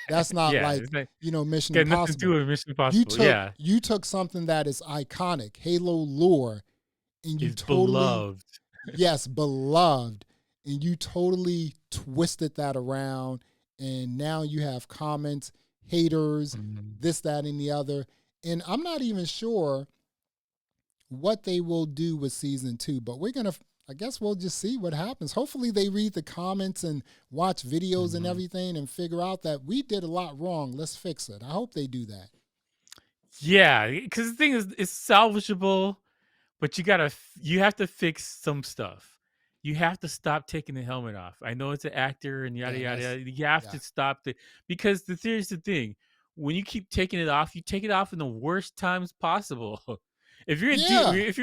That's not Yeah, like, it's like Mission got nothing to do Impossible. with Mission You Impossible. took Yeah, you took something that is iconic, Halo lore, and you it's totally, beloved. yes, beloved, and you totally twisted that around, and now you have comments, haters, Mhm. this, that, and the other. And I'm not even sure what they will do with season 2, but I guess we'll just see what happens. Hopefully they read the comments and watch videos and Mhm. everything and figure out that we did a lot wrong. Let's fix it. I hope they do that. Yeah, because the thing is, it's salvageable, but you have to fix some stuff. You have to stop taking the helmet off. I know it's an actor and yada Yeah, yada that's yada. You have yeah. to stop because here's the thing: when you keep taking it off, you take it off in the worst times possible. Yeah. If you're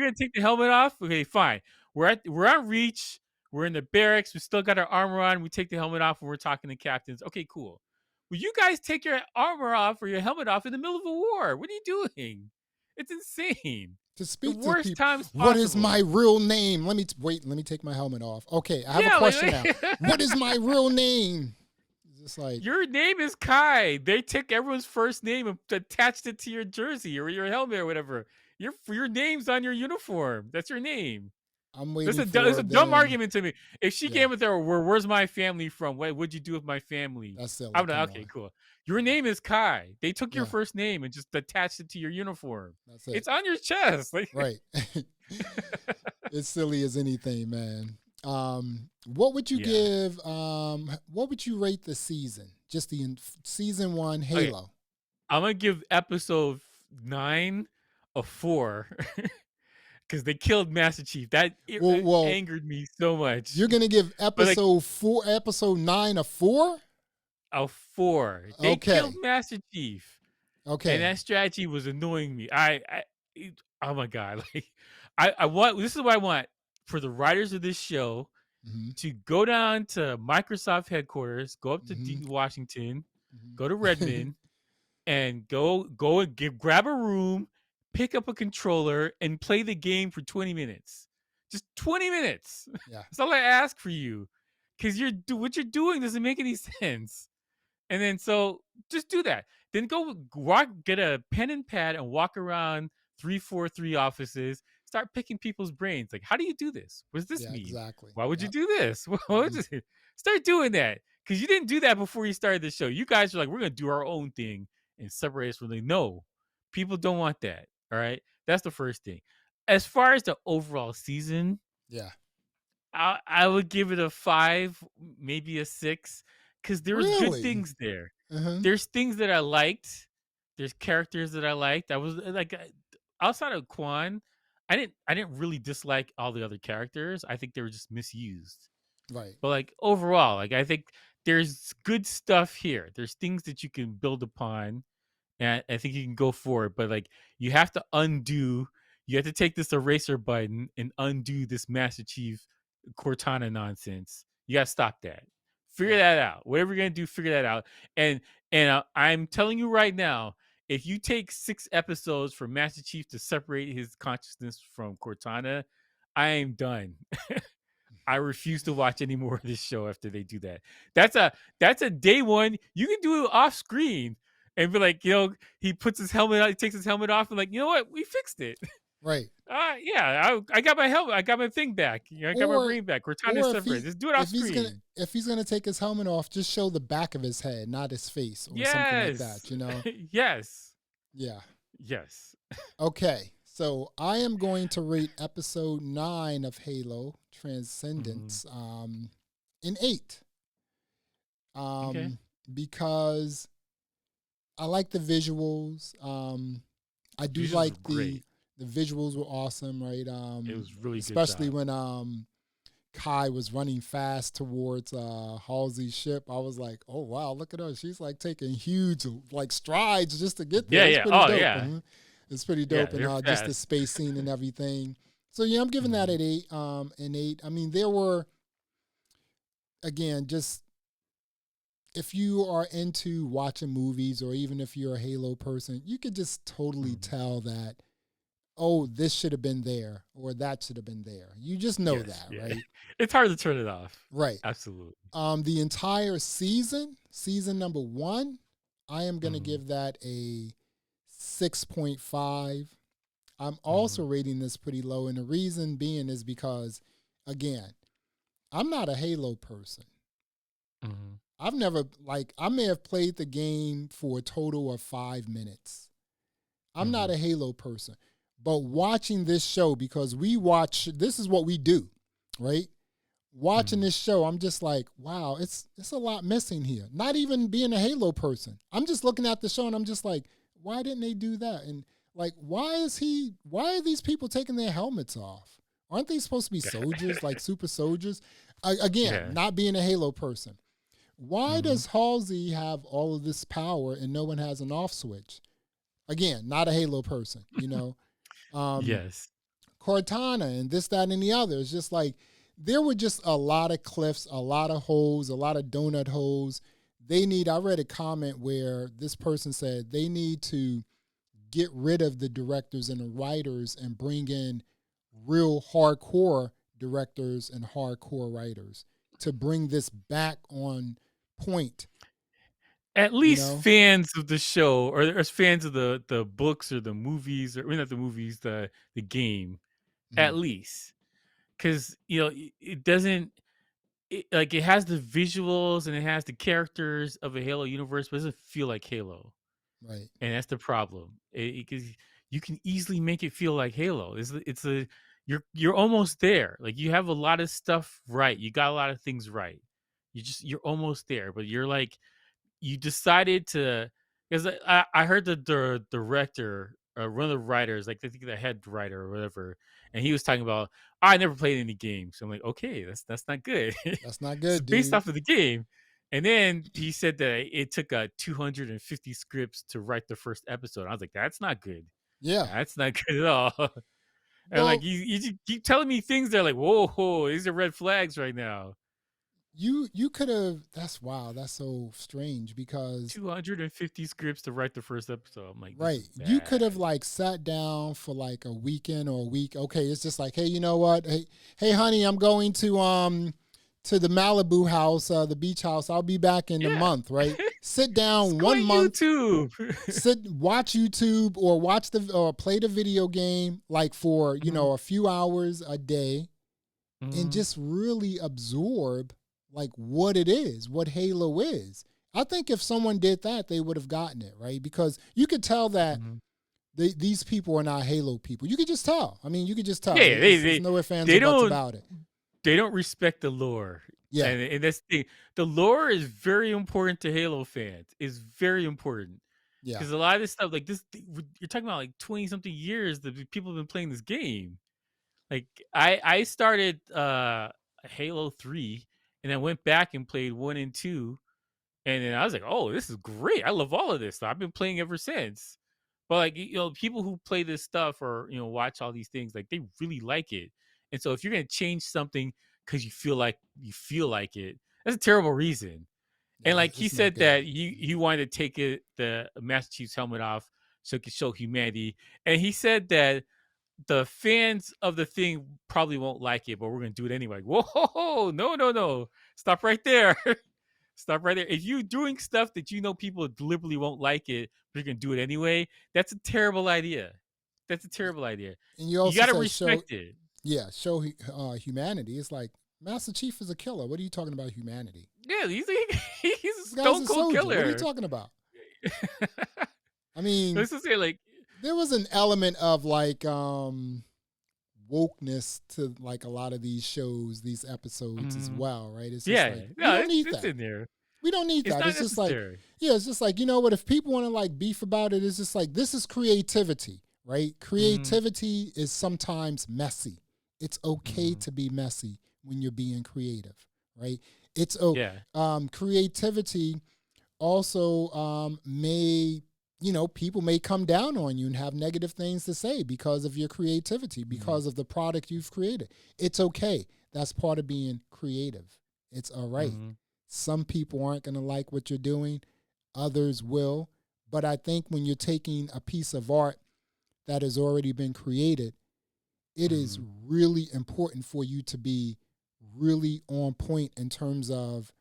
gonna take the helmet off, okay, fine. We're on reach. We're in the barracks. We still got our armor on. We take the helmet off when we're talking to captains. Okay, cool. Well, you guys take your armor off or your helmet off in the middle of a war. What are you doing? It's insane. To The speak to worst people. times What is my possible. real name? Let me take my helmet off. Okay, I have a Yeah, question now. like What is my real name? It's just like, your name is Kai. They took everyone's first name and attached it to your jersey or your helmet or whatever. Your name's on your uniform. That's your name. I'm That's waiting it's for a dumb them. argument to me. If she Yeah, came with her, where's my family from? What'd you do with my family? that's silly. I'm Come like, okay, on. cool. Your Yeah, name is Kai. They took your yeah, first name and just attached it to your uniform. that's it. It's on your chest. Like Right. It's silly as anything, man. What would you yeah. give? What would you rate the season? Just the season 1 Okay. Halo. I'm gonna give episode 9 a 4 because they killed Master Chief. It Well, angered me so much. you're gonna give But like episode 9 a 4? a 4, they killed Okay. Master Chief, and Okay. that strategy was annoying me. Oh my god, like I want this is what I want for the writers of this show Mm-hmm. to go down to Microsoft headquarters, go up to Mm-hmm. Washington, go to Mm-hmm. Redmond, and go and grab a room, pick up a controller, and play the game for 20 minutes. Just 20 minutes. Yeah. That's all I ask for you, because what you're doing doesn't make any sense. And then so just do that. Then go walk, get a pen and pad, and walk around 343 offices. Start picking people's brains. Like, how do you do this? What does this Yeah, mean? exactly. Why would you Yep. do this? Mm-hmm. Start doing that, because you didn't do that before you started the show. You guys are like, we're gonna do our own thing and separate us from the no. People don't want that. All right, that's the first thing. As far as the overall season, Yeah. I would give it a 5, maybe a 6, because there was good Really? things there. Uh-huh. There's things that I liked. There's characters that I liked. I was like, outside of Quan, I didn't really dislike all the other characters. I think they were just misused. Right. But like overall, like I think there's good stuff here. There's things that you can build upon, and I think you can go for it. But like you have to undo. You have to take this eraser button and undo this Master Chief Cortana nonsense. You got to stop that. Figure Yeah. that out. Whatever you're gonna do, figure that out. And I'm telling you right now, if you take 6 episodes for Master Chief to separate his consciousness from Cortana, I am done. I refuse to watch any more of this show after they do that. That's a day one. You can do it off screen and be like, he puts his helmet out, he takes his helmet off, and like, you know what? We fixed it. Right. Yeah, I got my helmet, I got my thing back. I got my Or brain back. Cortana's or separate. Just do it off screen. if he's gonna take his helmet off, just show the back of his head, not his face or something like Yes. that, you know? Yes. Yeah. Yes. Okay. So I am going to rate episode 9 of Halo Mhm. Transcendence an 8. Okay. Because I like the visuals. I do Visuals like were great. the visuals were awesome, right? It was really good Especially job. when Kai was running fast towards Halsey's ship. I was like, oh wow, look at her. She's like taking huge like strides just to get there. Yeah, It's yeah. pretty Oh dope. yeah. It's pretty Yeah, dope, and they're just the fast. space scene and everything. So yeah, I'm giving that Mhm. an 8. An 8. I mean, there were again just if you are into watching movies or even if you're a Halo person, you could just totally Mhm. tell that oh, this should have been there or that should have been there. You just know Yes, that, yeah. right? It's hard to turn it off. Right. Absolutely. The entire season number 1, I am going to Mhm, give that a 6.5. I'm also mhm, rating this pretty low, and the reason being is because, again, I'm not a Halo person. mhm, I've never, like, I may have played the game for a total of 5 minutes. I'm not mhm, a Halo person. But watching this show, because this is what we do, right? Watching mhm. this show, I'm just like, wow, it's a lot missing here. Not even being a Halo person. I'm just looking at the show and I'm just like, why didn't they do that? And like, why are these people taking their helmets off? Aren't they supposed to be soldiers, like super soldiers? Again, Yeah. not being a Halo person. Why Mhm. does Halsey have all of this power and no one has an off switch? Again, not a Halo person, you know. Um, Yes. Cortana and this, that, and the other. It's just like there were just a lot of cliffs, a lot of holes, a lot of donut holes. I read a comment where this person said they need to get rid of the directors and the writers and bring in real hardcore directors and hardcore writers to bring this back on point, At you least know? fans of the show or fans of the books or the movies or not the movies, the game, Mhm. at least. 'Cause, it doesn't like, it has the visuals and it has the characters of a Halo universe, but it doesn't feel like Halo. Right. And that's the problem. Because you can easily make it feel like Halo. You're almost there. Like you have a lot of stuff right. You got a lot of things right. You're almost there, but you're like you decided to because I heard the director, one of the writers, like I think the head writer or whatever, and he was talking about I never played any games. So I'm like, okay, that's not good. That's not It's good, based dude. off of the game. And then he said that it took 250 scripts to write the first episode. I was like, that's not good. Yeah. That's not good at all. And like Well, you just keep telling me things that are like, whoa, whoa, these are red flags right now. you could have. That's wow. That's so strange because 250 scripts to write the first episode. I'm like, this right, is you could have bad. like sat down for like a weekend or a week. Okay, it's just like, hey, you know what? Hey, honey, I'm going to the Malibu house, the beach house. I'll be back in a Yeah. month. Right? Sit Just down go on 1 month. YouTube. Watch YouTube or play the video game like for Mhm, a few hours a day and mhm, just really absorb like what it is, what Halo is. I think if someone did that, they would have gotten it, right? Because you could tell that mhm. these people are not Halo people. You could just tell. I mean, you could just tell. Yeah, It's, it's no ifs, ands, or they buts don't about it. they don't respect the lore. Yeah, And that's the lore is very important to Halo fans. It's very important. yeah, Because a lot of this stuff, like you're talking about like 20 something years that people have been playing this game. Like I started Halo 3 and then went back and played 1 and 2. And then I was like, oh, this is great. I love all of this. So I've been playing ever since. But like people who play this stuff or watch all these things, like they really like it. And so if you're gonna change something because you feel like it, that's a terrible reason. And yeah. like he It's not said good. that he wanted to take the Master Chief's helmet off so it could show humanity. And he said that the fans of the thing probably won't like it, but we're gonna do it anyway. Whoa, no, no, no. Stop right there. Stop right there. If you're doing stuff that you know people deliberately won't like it, but you're gonna do it anyway, that's a terrible idea. That's a terrible idea. And you You also gotta said show, respect it. yeah, show humanity. It's like Master Chief is a killer. What are you talking about humanity? Yeah, he's a This guy's stone a cold soldier. What are you killer. talking about? I mean, Let's just say like there was an element of like wokeness to like a lot of these shows, these episodes as mm, well, right? It's just yeah, like we no, don't it's need it's that. in there. We don't need It's that. not It's just like, necessary. yeah, it's just like, you know what, if people want to like beef about it, it's just like this is creativity, right? Mm, Creativity is sometimes messy. It's okay mm, to be messy when you're being creative, right? It's oh yeah. creativity also may people may come down on you and have negative things to say because of your creativity, Mm, because of the product you've created. It's okay. That's part of being creative. It's all right. mm, Some people aren't going to like what you're doing, others will. But I think when you're taking a piece of art that has already been created, it is Mhm. really important for you to be really on point in terms of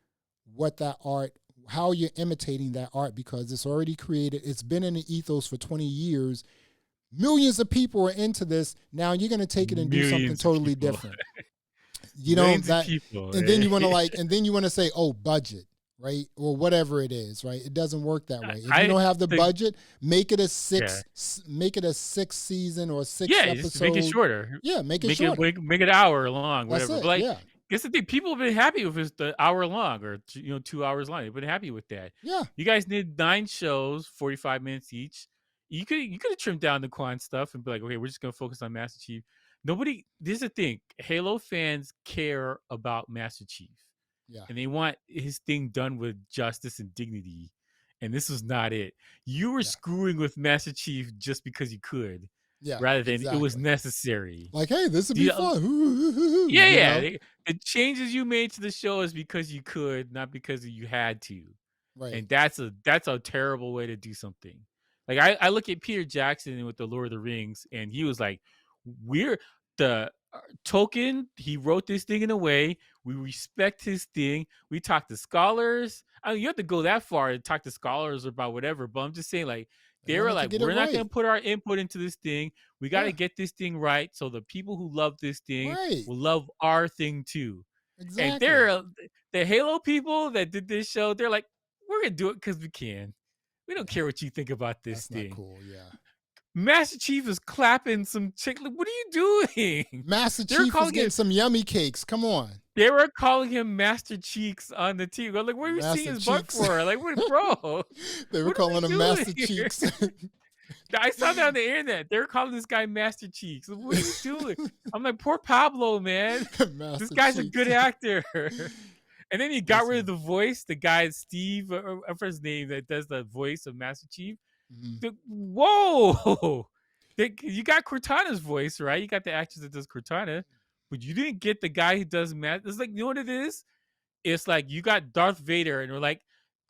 what that art, how you're imitating that art, because it's already created. It's been in the ethos for 20 years. Millions of people are into this. Now you're going to take it and do something Millions of totally people. different. You know Millions of that, people. and then you want to like, and then you want to say, oh, budget, right, or whatever it is, right? It doesn't work that way. If you I don't have the the budget, make it a yeah. make it a 6 season or six Yeah, just make it episode. shorter. Yeah, make it shorter. Make it an hour long, That's whatever. But it. like, Yeah, guess the thing, people have been happy with the hour long or 2 hours long. They've been happy with that. yeah, You guys did 9 shows, 45 minutes each. You could have trimmed down the Quan stuff and be like, okay, we're just gonna focus on Master Chief. Nobody. This is the thing. Halo fans care about Master Chief, yeah, and they want his thing done with justice and dignity. And this was not it. You were yeah, screwing with Master Chief just because you could, yeah. rather than it was Exactly. necessary. Like, hey, this would be The fun. Yeah, You yeah. know, The changes you made to the show is because you could, not because you had to. right? And that's a terrible way to do something. Like I look at Peter Jackson with the Lord of the Rings, and he was like, "We're the Tolkien. He wrote this thing in a way we respect his thing. We talk to scholars. I mean, you have to go that far to talk to scholars about whatever. But I'm just saying, like They they were wanted to like, get it we're not going right. to put our input into this thing. We got to Yeah, get this thing right, so the people who love this thing right. will love our thing too." And Exactly. the Halo people that did this show. They're like, we're gonna do it because we can. We don't Yeah, care what you think about this that's not thing. cool. Yeah. Master Chief is clapping some chick. Like, what are you doing? Master They're Chief was calling getting it. some yummy cakes. Come on. They were calling him Master Cheeks on the TV. I'm like, what are you seeing Master his butt Cheeks. for? Like, what, bro? They were What are we calling him doing Master here? Cheeks. I saw that on the internet. They're calling this guy Master Cheeks. What are you doing? I'm like, poor Pablo, man. This Master guy's a good Cheeks. actor. And then he got rid of Listen. the voice. The guy Steve, or his name that does the voice of Master Chief. Mhm. Whoa! You got Cortana's voice, right? You got the actress that does Cortana, but you didn't get the guy who does Matt. It's like, you know what it is? It's like you got Darth Vader, and we're like,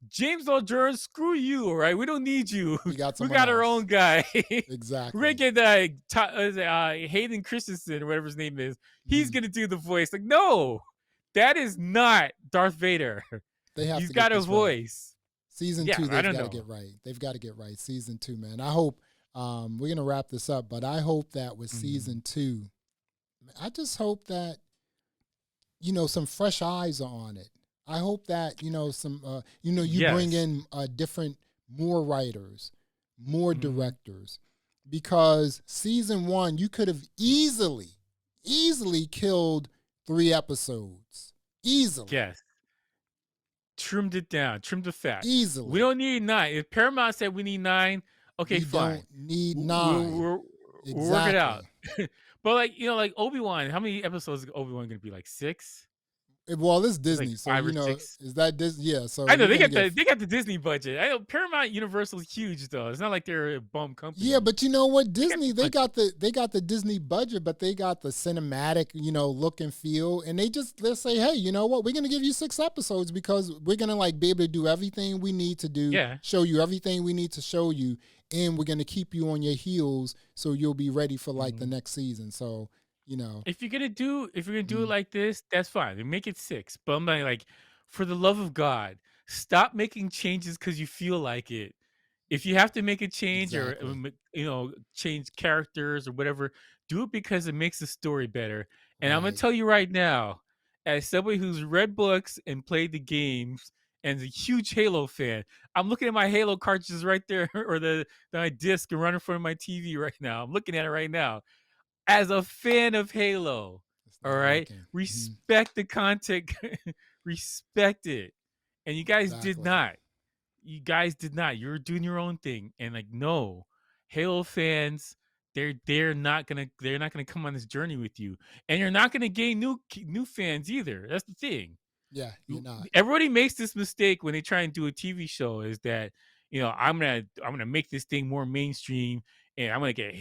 James Earl Jones, screw you, all right? We don't need you. We got We someone got our else. own guy. We're gonna Exactly. get Hayden Christensen or whatever his name is. He's Mhm. gonna do the voice. Like, no, that is not Darth Vader. They have He's to get got a this right. voice. Season Yeah, two, I they've don't got to know. get right. They've got to get right. Season two, man. I hope we're gonna wrap this up, but I hope that with Mhm. season two, I just hope that some fresh eyes are on it. I hope that some you bring Yes. in different, more writers, more Mhm. directors, because season one you could have easily killed 3 episodes, easily, Yes. Trimmed it down, trimmed the fat. We easily. don't need 9. If Paramount said we need 9, okay, We fine. don't need We'll, 9. we'll, we'll work it out. Exactly. But like, like Obi-Wan, how many episodes is Obi-Wan gonna be? Like 6? Well, it's It's like Disney, so 5 or 6. is that Disney? Yeah, so I know you're gonna get. they got the Disney budget. I know Paramount Universal is huge though. It's not like they're a bum Yeah, company. but you know what? They got Disney, the budget. they got the Disney budget, but they got the cinematic, look and feel, and they say, hey, you know what? We're gonna give you 6 episodes because we're gonna like be able to do everything we need to do, Yeah. show you everything we need to show you, and we're gonna keep you on your heels so you'll be ready for like the Mhm. next season. So, you know, If you're gonna do it mm, like this, that's fine. Then make it 6. But I'm like, for the love of God, stop making changes because you feel like it. If you have to make a change or exactly. change characters or whatever, do it because it makes the story better. And I'm gonna Right. tell you right now, as somebody who's read books and played the games and is a huge Halo fan, I'm looking at my Halo cartridges right there, or the disc right in front of my TV right now. I'm looking at it right now as a fan of Halo. It's All not right, working. Mhm. respect the content, respect it, and you guys did Exactly. not. You guys did not. You were doing your own thing, and like, no, Halo fans, they're not gonna come on this journey with you, and you're not gonna gain new fans either. That's the thing. Yeah, you're not. Everybody makes this mistake when they try and do a TV show. Is that I'm gonna make this thing more mainstream, and I'm gonna get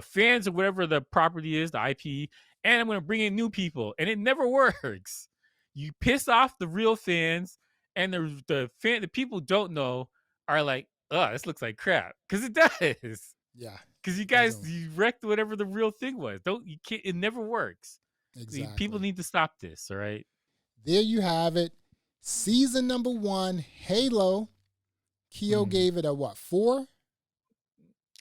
fans of whatever the property is, the IP, and I'm gonna bring in new people, and it never works. You piss off the real fans, and the people don't know are like, oh, this looks like crap because it does. Yeah, because you guys Doesn't you wrecked whatever the real thing was. Don't you can't it never works. People exactly. need to stop this, all right? There you have it. Season number 1, Halo. Keo Mm. gave it a what, 4?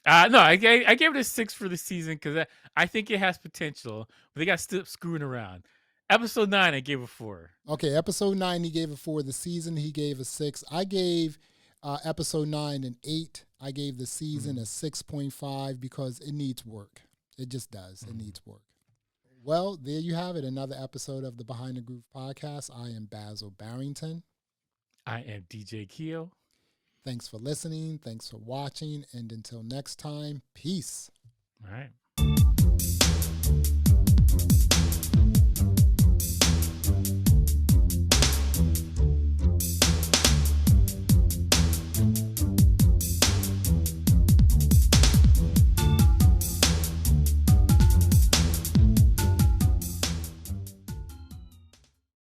No, I gave it a 6 for the season because I think it has potential, but they got still screwing around. Episode 9, I gave a 4. Okay, episode 9 he gave a 4. The season he gave a 6. I gave episode 9 an 8. I gave the season a 6.5 because it needs work. It just does. It needs work. Well, there you have it. Another episode of the Behind the Groove podcast. I am Basil Barrington. I am DJ Keo. Thanks for listening. Thanks for watching. And until next time, peace. All right.